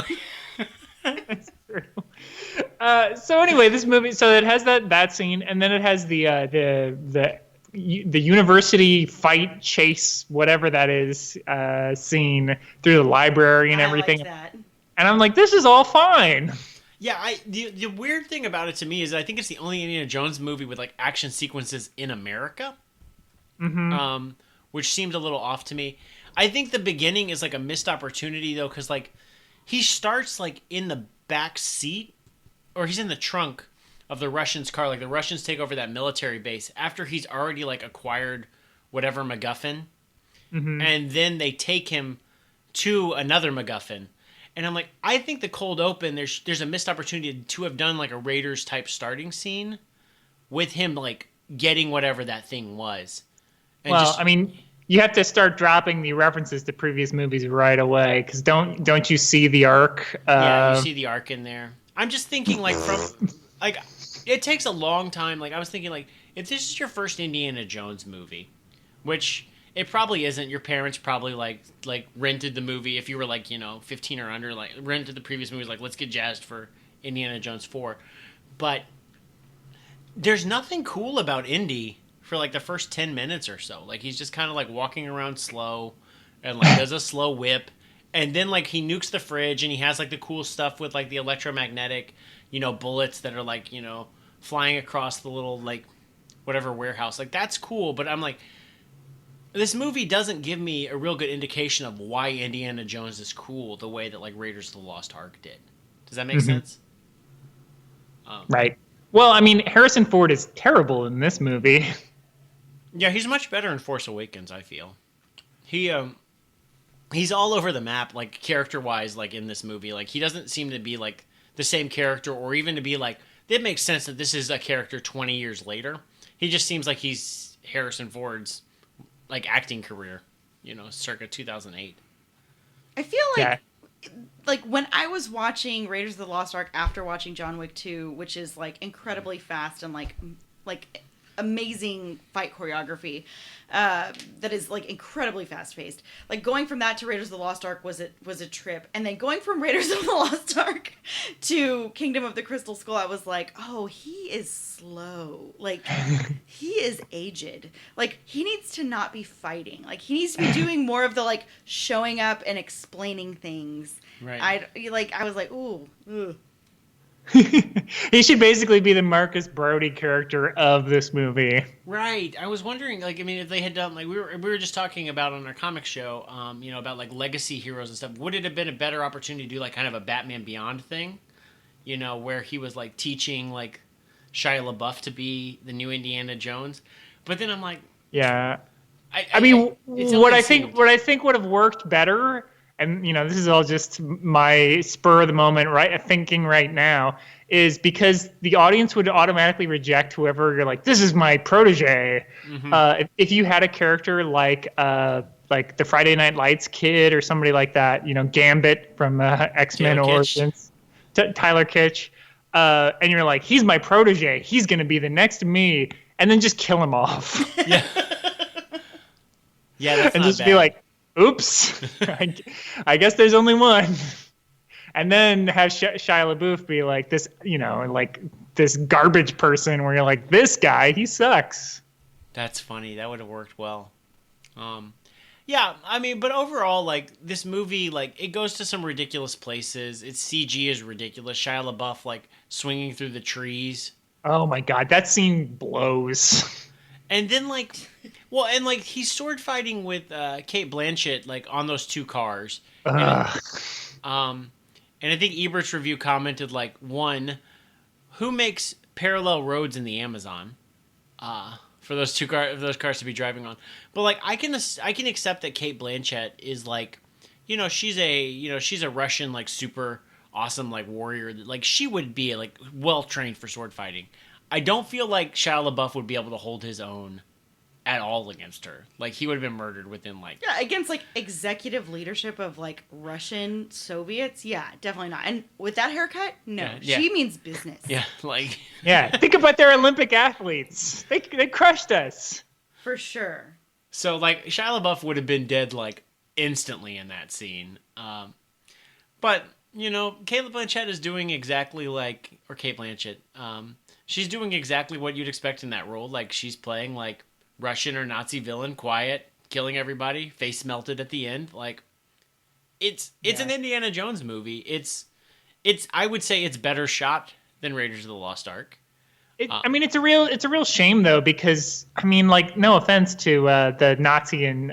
That's true. So anyway, this movie, so it has that scene, and then it has the university fight chase, whatever that is, scene through the library and everything.
I like that.
And I'm like, this is all fine.
Yeah, the weird thing about it to me is that I think it's the only Indiana Jones movie with like action sequences in America.
Mm-hmm.
Which seemed a little off to me. I think the beginning is like a missed opportunity though, because like he starts like in the back seat, or he's in the trunk of the Russians' car. Like the Russians take over that military base after he's already like acquired whatever MacGuffin, and then they take him to another MacGuffin. And I'm like, I think the cold open, there's a missed opportunity to have done like a Raiders type starting scene with him like getting whatever that thing was. And
I mean, you have to start dropping the references to previous movies right away, because don't you see the Ark?
Yeah, you see the Ark in there. I'm just thinking like from like it takes a long time. Like I was thinking like if this is your first Indiana Jones movie, which it probably isn't. Your parents probably like rented the movie if you were like 15 or under, like rented the previous movies. Like let's get jazzed for Indiana Jones 4, but there's nothing cool about Indy for like the first 10 minutes or so. Like he's just kind of like walking around slow and like does a slow whip, and then like he nukes the fridge and he has like the cool stuff with like the electromagnetic bullets that are like flying across the little like whatever warehouse. Like that's cool, but I'm like, this movie doesn't give me a real good indication of why Indiana Jones is cool the way that like Raiders of the Lost Ark did. Does that make sense?
Right. Well, I mean, Harrison Ford is terrible in this movie.
Yeah, he's much better in Force Awakens, I feel. He's all over the map, like character-wise, like in this movie. Like he doesn't seem to be like the same character, or even to be like, it makes sense that this is a character 20 years later. He just seems like he's Harrison Ford's like acting career, circa 2008.
I feel like when I was watching Raiders of the Lost Ark after watching John Wick 2, which is like incredibly fast and like amazing fight choreography, that is like incredibly fast paced. Like going from that to Raiders of the Lost Ark was a trip, and then going from Raiders of the Lost Ark to Kingdom of the Crystal Skull, I was like, oh, he is slow. Like he is aged. Like he needs to not be fighting. Like he needs to be doing more of the like showing up and explaining things.
Right.
I was like, ooh. Ugh.
He should basically be the Marcus Brody character of this movie.
Right. I was wondering, like, I mean, if they had done, like, we were just talking about on our comic show, about like legacy heroes and stuff. Would it have been a better opportunity to do like kind of a Batman Beyond thing, where he was like teaching like Shia LaBeouf to be the new Indiana Jones? But then I'm like,
yeah. What I think would have worked better. And, this is all just my spur of the moment, right? Thinking right now is because the audience would automatically reject whoever you're like, this is my protege. Mm-hmm. If you had a character like the Friday Night Lights kid or somebody like that, Gambit from X-Men Origins, Tyler Kitsch, and you're like, he's my protege. He's going to be the next me. And then just kill him off.
Yeah. Yeah, that's
and
not
just
bad.
be like, oops, I guess there's only one. And then have Shia LaBeouf be like this, like this garbage person where you're like, this guy, he sucks.
That's funny. That would have worked well. Yeah, I mean, but overall, like, this movie, like, it goes to some ridiculous places. Its CG is ridiculous. Shia LaBeouf, like, swinging through the trees.
Oh my God, that scene blows.
And then, like, well, and, like, he's sword fighting with Kate Blanchett, like, on those two cars. And I think Ebert's review commented, like, one, who makes parallel roads in the Amazon? For those cars to be driving on. But like I can accept that Kate Blanchett is like, she's a Russian like super awesome like warrior. Like she would be like well trained for sword fighting. I don't feel like Shia LaBeouf would be able to hold his own at all against her. Like he would have been murdered within like
against like executive leadership of like Russian Soviets. Yeah, definitely not. And with that haircut, no,
Yeah.
she means business.
Yeah, like
think about their Olympic athletes. They crushed us
for sure.
So like Shia LaBeouf would have been dead like instantly in that scene. But Kate Blanchett is doing exactly like, or Kate Blanchett, she's doing exactly what you'd expect in that role. Like she's playing like Russian or Nazi villain, quiet, killing everybody, face melted at the end. Like it's an Indiana Jones movie. It's I would say it's better shot than Raiders of the Lost Ark.
I mean, it's a real shame though, because I mean, like, no offense to the Nazi in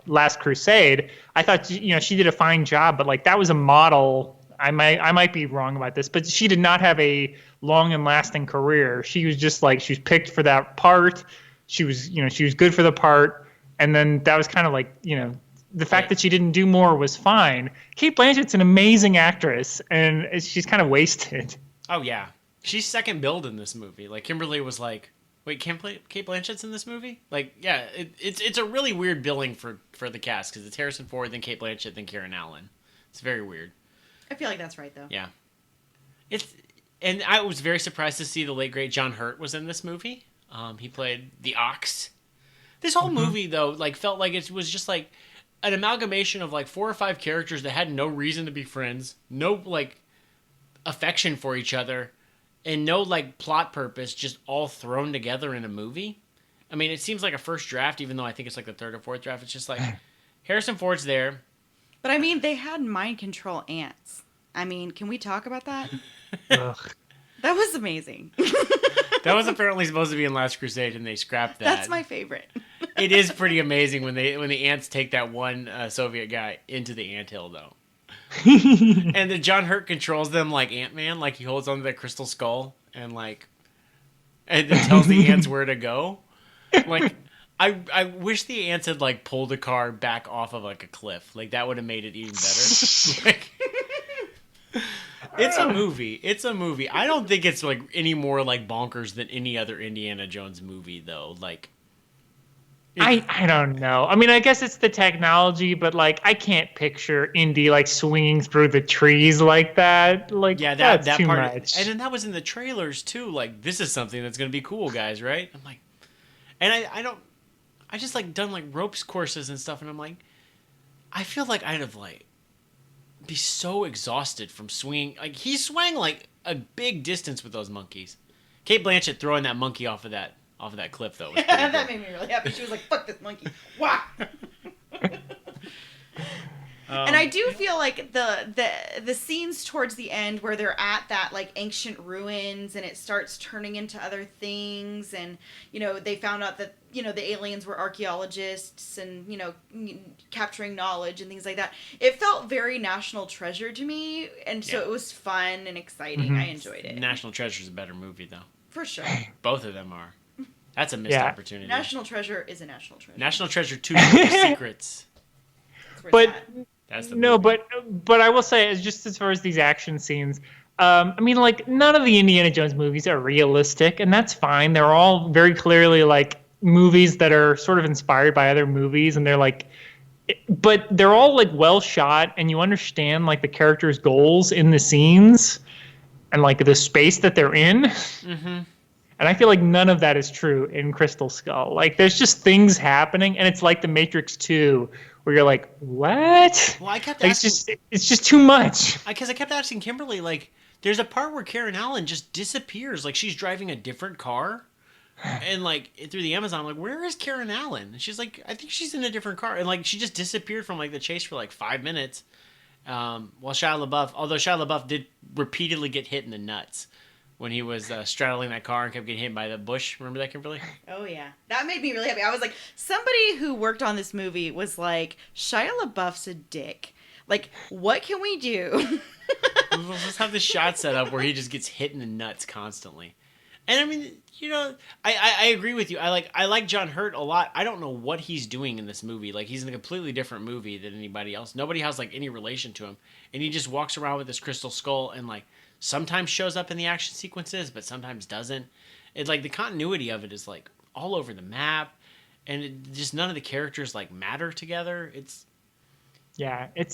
Last Crusade, I thought she did a fine job, but like that was a model. I might be wrong about this, but she did not have a long and lasting career. She was just like she was picked for that part. She was good for the part, and then that was kind of like the fact that she didn't do more was fine. Kate Blanchett's an amazing actress, and she's kind of wasted.
Oh yeah. She's second billed in this movie. Like Kimberly was like, "Wait, Kate Blanchett's in this movie?" Like, yeah, it's a really weird billing for the cast because it's Harrison Ford, then Kate Blanchett, then Karen Allen. It's very weird.
I feel like that's right though.
Yeah, and I was very surprised to see the late great John Hurt was in this movie. He played the Ox. This whole movie though, like, felt like it was just like an amalgamation of like 4 or 5 characters that had no reason to be friends, no like affection for each other. And no, like, plot purpose, just all thrown together in a movie. I mean, it seems like a first draft, even though I think it's like the 3rd or 4th draft. It's just like, Harrison Ford's there.
But I mean, they had mind control ants. I mean, can we talk about that?
Ugh.
That was amazing.
That was apparently supposed to be in Last Crusade, and they scrapped that.
That's my favorite.
It is pretty amazing when the ants take that one Soviet guy into the anthill, though. And the John Hurt controls them like Ant-Man, like he holds onto the crystal skull and then tells the ants where to go. Like I wish the ants had like pulled a car back off of like a cliff. Like that would have made it even better. Like it's a movie. I don't think it's like any more like bonkers than any other Indiana Jones movie though. Like
I don't know. I mean, I guess it's the technology, but like I can't picture Indy like swinging through the trees like that. Like
yeah,
that's
that
too
part,
much.
and then that was in the trailers too. Like this is something that's gonna be cool, guys, right? I'm like, and I just like done like ropes courses and stuff, and I'm like, I feel like I'd have like be so exhausted from swinging. Like he swung like a big distance with those monkeys. Kate Blanchett throwing that monkey off of that cliff though. Was
Yeah, that made me really happy. She was like, "Fuck this monkey!" Wow. And I do feel like the scenes towards the end where they're at that like ancient ruins and it starts turning into other things, and they found out that the aliens were archaeologists and capturing knowledge and things like that. It felt very National Treasure to me, and so it was fun and exciting. I enjoyed it.
National Treasure is a better movie though.
For sure.
Both of them are. That's a missed opportunity.
National Treasure is a National Treasure.
National Treasure 2 Secrets.
But
That's the
no,
movie.
but I will say, just as far as these action scenes, I mean, like none of the Indiana Jones movies are realistic, and that's fine. They're all very clearly like movies that are sort of inspired by other movies, and they're like, but they're all like well shot, and you understand like the characters' goals in the scenes. and like the space that they're in.
Mm-hmm.
And I feel like none of that is true in Crystal Skull. Like there's just things happening, and it's like the Matrix 2, where you're like, what?
Well, I kept
Like,
asking,
it's just too much.
because I kept asking Kimberly, like, there's a part where Karen Allen just disappears, like she's driving a different car, and like through the Amazon, I'm like, where is Karen Allen? And she's like, I think she's in a different car, and like she just disappeared from like the chase for like 5 minutes. While Shia LaBeouf, although Shia LaBeouf did repeatedly get hit in the nuts when he was straddling that car and kept getting hit by the bush. Remember that, Kimberly?
Oh, yeah. That made me really happy. I was like, somebody who worked on this movie was like, Shia LaBeouf's a dick. Like, what can we do?
Let's have this shot set up where he just gets hit in the nuts constantly. And I mean, you know, I agree with you. I like John Hurt a lot. I don't know what he's doing in this movie. Like, he's in a completely different movie than anybody else. Nobody has like any relation to him, and he just walks around with this crystal skull and like sometimes shows up in the action sequences, but sometimes doesn't. It's like the continuity of it is like all over the map, and just none of the characters like matter together.
It's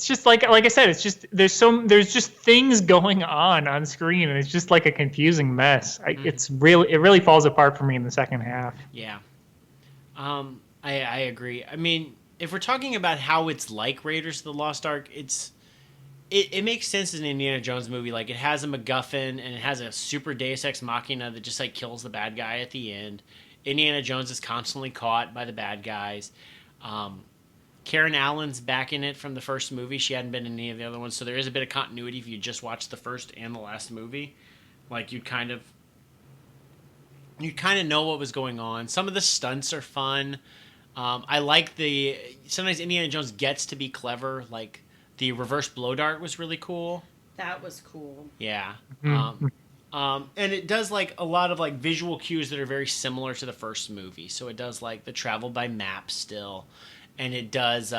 just like I said, it's just there's just things going on screen, and it's just like a confusing mess. It really falls apart for me in the second half.
Yeah, I agree. I mean, if we're talking about how it's like Raiders of the Lost Ark, it makes sense as an Indiana Jones movie. Like, it has a MacGuffin, and it has a super Deus Ex Machina that just like kills the bad guy at the end. Indiana Jones is constantly caught by the bad guys. Karen Allen's back in it from the first movie. She hadn't been in any of the other ones, so there is a bit of continuity if you just watch the first and the last movie. Like, you'd kind of know what was going on. Some of the stunts are fun. I like sometimes Indiana Jones gets to be clever. Like, the reverse blow dart was really cool.
That was cool.
Yeah. And it does like a lot of like visual cues that are very similar to the first movie. So it does like the travel by map still. And it does,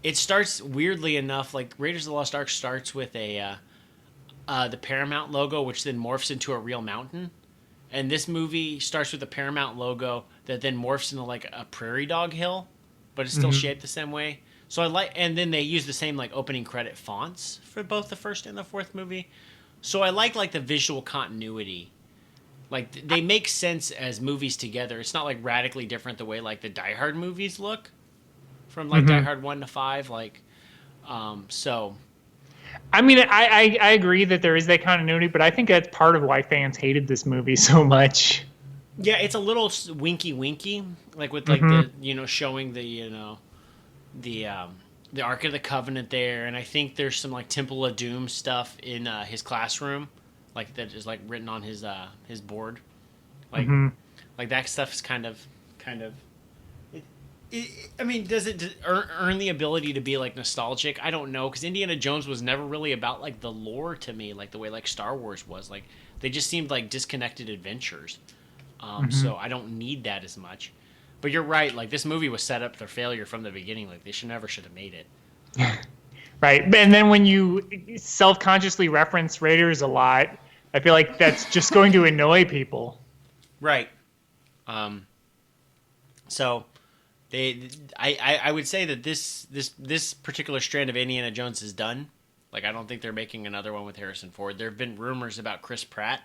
it starts weirdly enough, like Raiders of the Lost Ark starts with the Paramount logo, which then morphs into a real mountain. And this movie starts with the Paramount logo that then morphs into like a prairie dog hill, but it's still shaped the same way. So and then they use the same like opening credit fonts for both the first and the fourth movie. So I like the visual continuity. Like, they make sense as movies together. It's not like radically different the way like the Die Hard movies look from like Die Hard 1 to 5. Like, so.
I mean, I agree that there is that continuity, but I think that's part of why fans hated this movie so much.
Yeah, it's a little winky, like with like the, you know, showing the, you know, the Ark of the Covenant there, and I think there's some like Temple of Doom stuff in his classroom, like that is like written on his board, like like that stuff is kind of. I mean, does it earn the ability to be like nostalgic? I don't know, because Indiana Jones was never really about like the lore to me, like the way like Star Wars was. Like, they just seemed like disconnected adventures. So I don't need that as much. But you're right. Like, this movie was set up for failure from the beginning. Like, they should have made it.
Right. And then when you self-consciously reference Raiders a lot, I feel like that's just going to annoy people.
Right. So I would say that this particular strand of Indiana Jones is done. Like, I don't think they're making another one with Harrison Ford. There have been rumors about Chris Pratt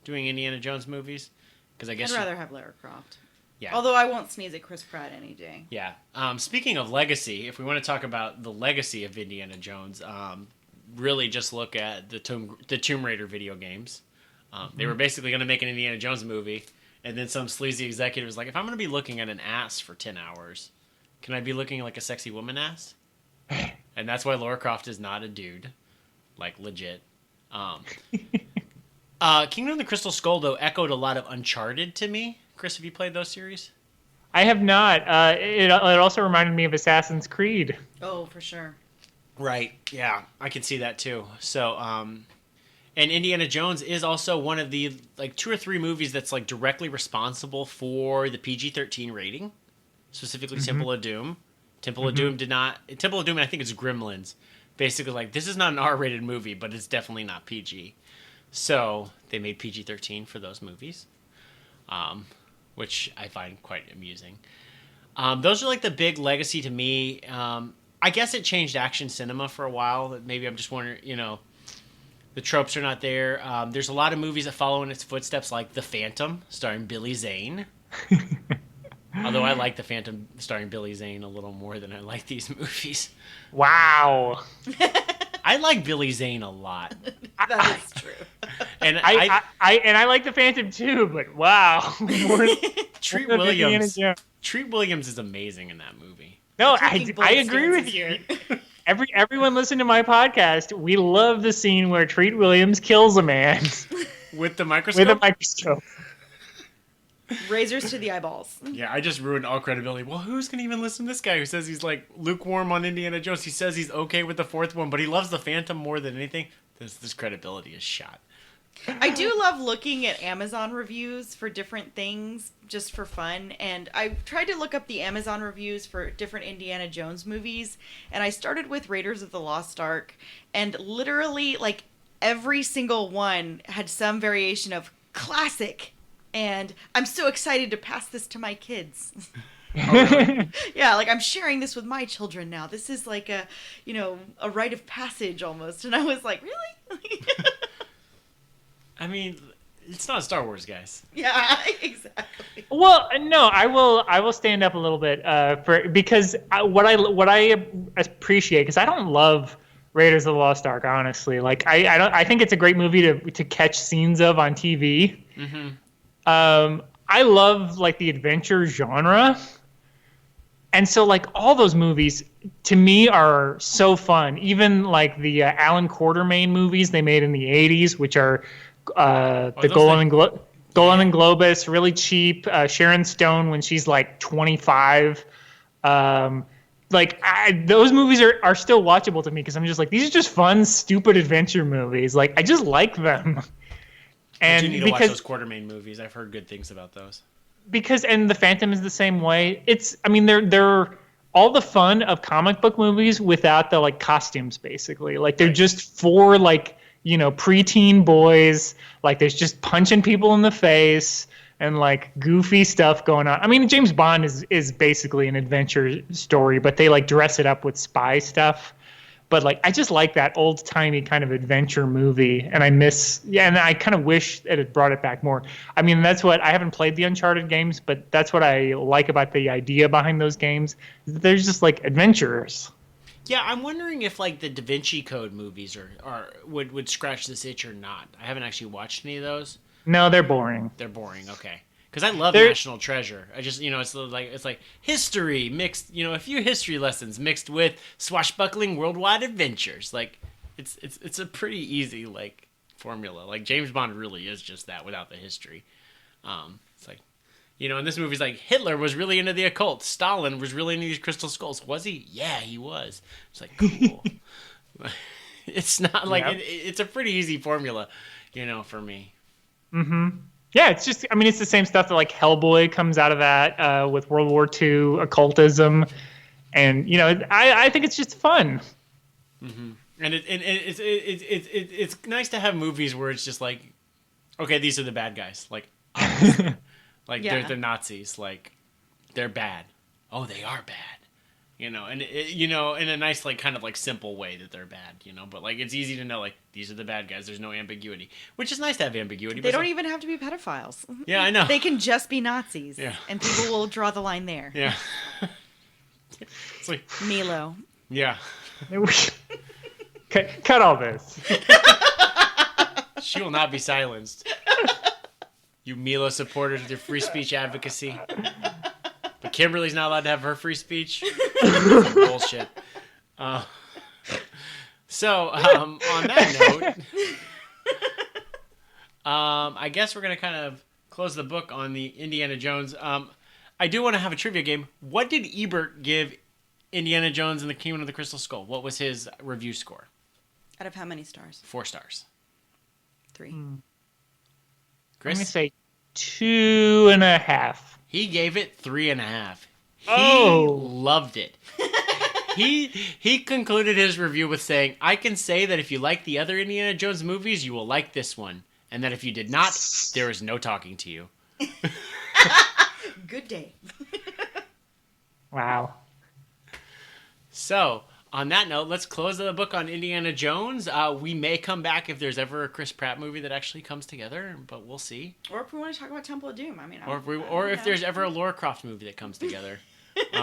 doing Indiana Jones movies. Because I guess
I'd rather have Lara Croft.
Yeah.
Although I won't sneeze at Chris Pratt any day.
Yeah. Speaking of legacy, if we want to talk about the legacy of Indiana Jones, really just look at the Tomb Raider video games. They were basically going to make an Indiana Jones movie, and then some sleazy executive was like, if I'm going to be looking at an ass for 10 hours, can I be looking like a sexy woman ass? And that's why Lara Croft is not a dude. Like, legit. Kingdom of the Crystal Skull, though, echoed a lot of Uncharted to me. Chris, have you played those series?
I have not. It also reminded me of Assassin's Creed.
Oh, for sure.
Right. Yeah, I can see that too. So, and Indiana Jones is also one of the like 2 or 3 movies that's like directly responsible for the PG-13 rating, specifically Temple of Doom. Temple of Doom did not. Temple of Doom, I think it's Gremlins. Basically, like, this is not an R-rated movie, but it's definitely not PG. So they made PG-13 for those movies, which I find quite amusing. Those are like the big legacy to me. I guess it changed action cinema for a while. Maybe I'm just wondering, you know, The tropes are not there. There's a lot of movies that follow in its footsteps, like The Phantom, starring Billy Zane. Although I like The Phantom starring Billy Zane a little more than I like these movies.
Wow.
I like Billy Zane a lot.
That is true.
And
I like The Phantom too, but wow.
Treat
more than Indiana
Williams.
Jones.
Treat Williams is amazing in that movie.
No,
Taking
I
bold
agree with
stances
you. Everyone listen to my podcast. We love the scene where Treat Williams kills a man
With the microscope?
with a microscope.
Razors to the eyeballs.
Yeah, I just ruined all credibility. Well, who's going to even listen to this guy who says he's like lukewarm on Indiana Jones? He says he's okay with the fourth one, but he loves the Phantom more than anything. This credibility is shot.
I do love looking at Amazon reviews for different things just for fun. And I tried to look up the Amazon reviews for different Indiana Jones movies. And I started with Raiders of the Lost Ark. And literally, like, every single one had some variation of classic. And I'm so excited to pass this to my kids. Yeah, like I'm sharing this with my children now. This is like a rite of passage almost. And I was like, really?
I mean, it's not Star Wars, guys.
Yeah, exactly.
Well, no, I will stand up a little bit because what I appreciate, because I don't love Raiders of the Lost Ark, honestly. Like I think it's a great movie to catch scenes of on TV.
Mm-hmm.
I love like the adventure genre. And so like all those movies to me are so fun. Even like the Alan Quartermain movies they made in the 80s, which are the Golden and Globus, really cheap. Sharon Stone when she's like 25. Those movies are still watchable to me because I'm just like, these are just fun, stupid adventure movies. Like I just like them.
And you need to watch those Quartermain movies. I've heard good things about those.
And the Phantom is the same way. They're all the fun of comic book movies without the like costumes, basically. Like they're just for like, preteen boys. Like there's just punching people in the face and like goofy stuff going on. I mean, James Bond is basically an adventure story, but they like dress it up with spy stuff. But like, I just like that old timey kind of adventure movie, and and I kind of wish it had brought it back more. I mean, I haven't played the Uncharted games, but that's what I like about the idea behind those games. There's just like adventurers.
Yeah, I'm wondering if like the Da Vinci Code movies would scratch this itch or not. I haven't actually watched any of those.
No, they're boring.
They're boring. Okay. Because I love National Treasure. I just, it's like history mixed, a few history lessons mixed with swashbuckling worldwide adventures. Like, it's a pretty easy like formula. Like James Bond really is just that without the history. It's like, and this movie's like Hitler was really into the occult. Stalin was really into these crystal skulls. Was he? Yeah, he was. It's like cool. It's not like it's a pretty easy formula, for me.
Mm-hmm. Yeah, it's just, it's the same stuff that like Hellboy comes out of that with World War II occultism. And, I think it's just fun.
Mm-hmm. And it's nice to have movies where it's just like, okay, these are the bad guys. Like, like they're Nazis. Like, they're bad. Oh, they are bad. And in a nice, like, kind of, like, simple way that they're bad, But, like, it's easy to know, like, these are the bad guys. There's no ambiguity. Which is nice to have ambiguity.
They don't even have to be pedophiles.
Yeah, I know.
They can just be Nazis.
Yeah.
And people will draw the line there.
Yeah. It's like...
Milo.
Yeah.
Cut all this.
She will not be silenced. You Milo supporters with your free speech advocacy. But Kimberly's not allowed to have her free speech. Bullshit. So, on that note, I guess we're going to kind of close the book on the Indiana Jones. I do want to have a trivia game. What did Ebert give Indiana Jones and the Kingdom of the Crystal Skull? What was his review score?
Out of how many stars?
4 stars.
3.
I'm
Chris?
going to say 2.5.
He gave it 3.5. He loved it. He concluded his review with saying, I can say that if you like the other Indiana Jones movies, you will like this one. And that if you did not, there is no talking to you.
Good day.
Wow.
So, on that note, let's close the book on Indiana Jones. We may come back if there's ever a Chris Pratt movie that actually comes together, but we'll see.
Or if we want to talk about Temple of Doom. I mean,
or if there's ever a Lara Croft movie that comes together.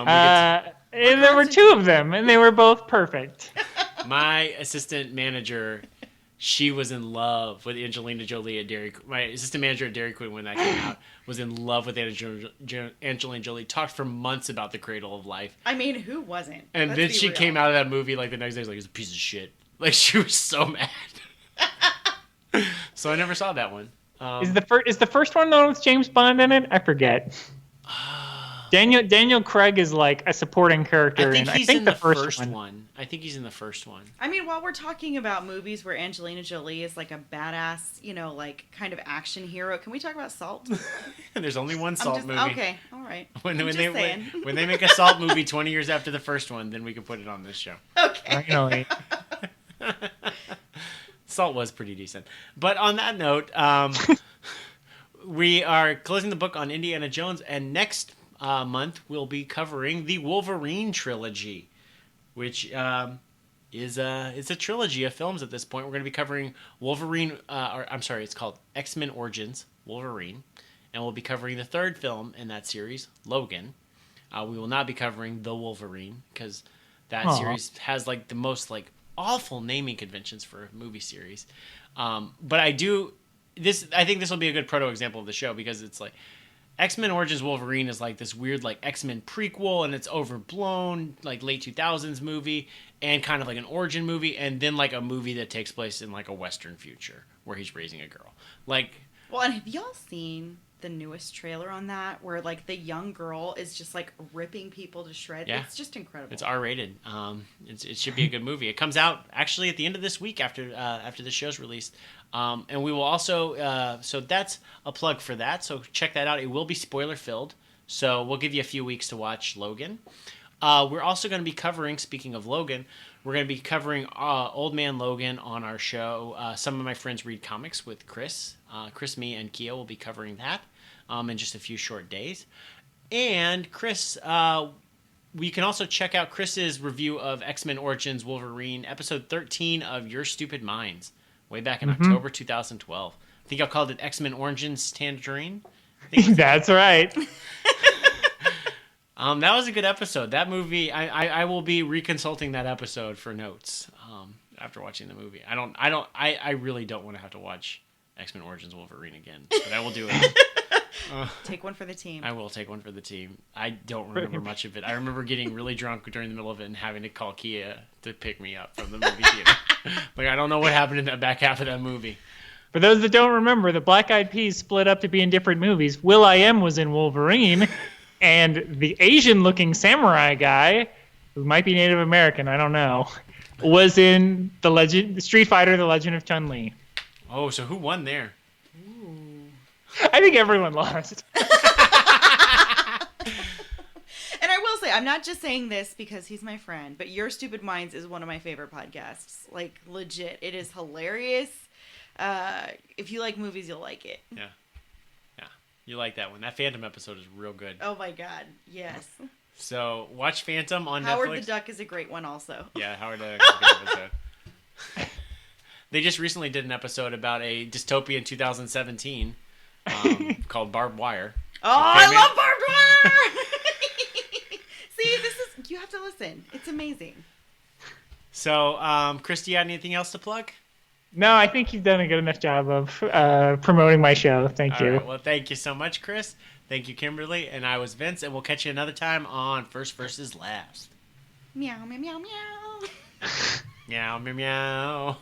There were two of them, and they were both perfect.
My assistant manager, she was in love with Angelina Jolie at Dairy Queen. My assistant manager at Dairy Queen when that came out was in love with Angelina Jolie. Talked for months about The Cradle of Life.
I mean, who wasn't?
And then she came out of that movie like the next day, like, it's a piece of shit. Like, she was so mad. So I never saw that one.
Is the first one the one with James Bond in it? I forget. Daniel Craig is like a supporting character.
I think he's in the first one. I think he's in the first one.
I mean, while we're talking about movies where Angelina Jolie is like a badass, like kind of action hero, can we talk about Salt?
There's only one Salt movie.
Okay, all right.
When they make a Salt movie 20 years after the first one, then we can put it on this show.
Okay.
Finally.
Salt was pretty decent. But on that note, we are closing the book on Indiana Jones, and next month we'll be covering the Wolverine trilogy, which is a trilogy of films at this point. We're going to be covering Wolverine, it's called X-Men Origins Wolverine, and we'll be covering the third film in that series, Logan. We will not be covering The Wolverine, because that series has like the most like awful naming conventions for a movie series. But I think this will be a good proto example of the show, because it's like X-Men Origins Wolverine is like this weird like X-Men prequel, and it's overblown like late 2000s movie, and kind of like an origin movie, and then like a movie that takes place in like a Western future where he's raising a girl. Like,
well, and have y'all seen the newest trailer on that, where like the young girl is just like ripping people to shreds?
Yeah.
It's just incredible.
It's R-rated. It should be a good movie. It comes out actually at the end of this week after the show's released. And we will also, so that's a plug for that. So check that out. It will be spoiler filled. So we'll give you a few weeks to watch Logan. We're also going to be covering, speaking of Logan, we're going to be covering Old Man Logan on our show. Some of my friends read comics with Chris. Chris, me, and Kia will be covering that in just a few short days. And Chris, we can also check out Chris's review of X-Men Origins Wolverine, episode 13 of Your Stupid Minds, way back in October 2012. I think I called it X-Men Origins Tangerine.
That's right.
That was a good episode. That movie, I will be reconsulting that episode for notes after watching the movie. I really don't want to have to watch X-Men Origins Wolverine again, but I will do it.
Take one for the team.
I will take one for the team. I don't remember much of it. I remember getting really drunk during the middle of it and having to call Kia to pick me up from the movie theater. Like, I don't know what happened in that back half of that movie.
For those that don't remember, the Black Eyed Peas split up to be in different movies. Will.i.am was in Wolverine, and the Asian-looking samurai guy, who might be Native American, I don't know, was in the Street Fighter: The Legend of Chun-Li.
Oh, so who won there?
I think everyone lost.
And I will say, I'm not just saying this because he's my friend, but Your Stupid Minds is one of my favorite podcasts. Like, legit. It is hilarious. If you like movies, you'll like it.
Yeah. You like that one. That Phantom episode is real good.
Oh my god, yes.
So, watch Phantom on
Howard
Netflix.
the Duck is a great one also.
Yeah, Howard the Duck is a good episode. They just recently did an episode about a dystopian 2017 called Barbed Wire.
Oh, I love Barbed Wire! See, you have to listen. It's amazing.
So, Chris, do you have anything else to plug?
No, I think you've done a good enough job of promoting my show. Thank you.
Right, well, thank you so much, Chris. Thank you, Kimberly. And I was Vince, and we'll catch you another time on First versus Last.
Meow, meow, meow, meow.
Meow, meow, meow.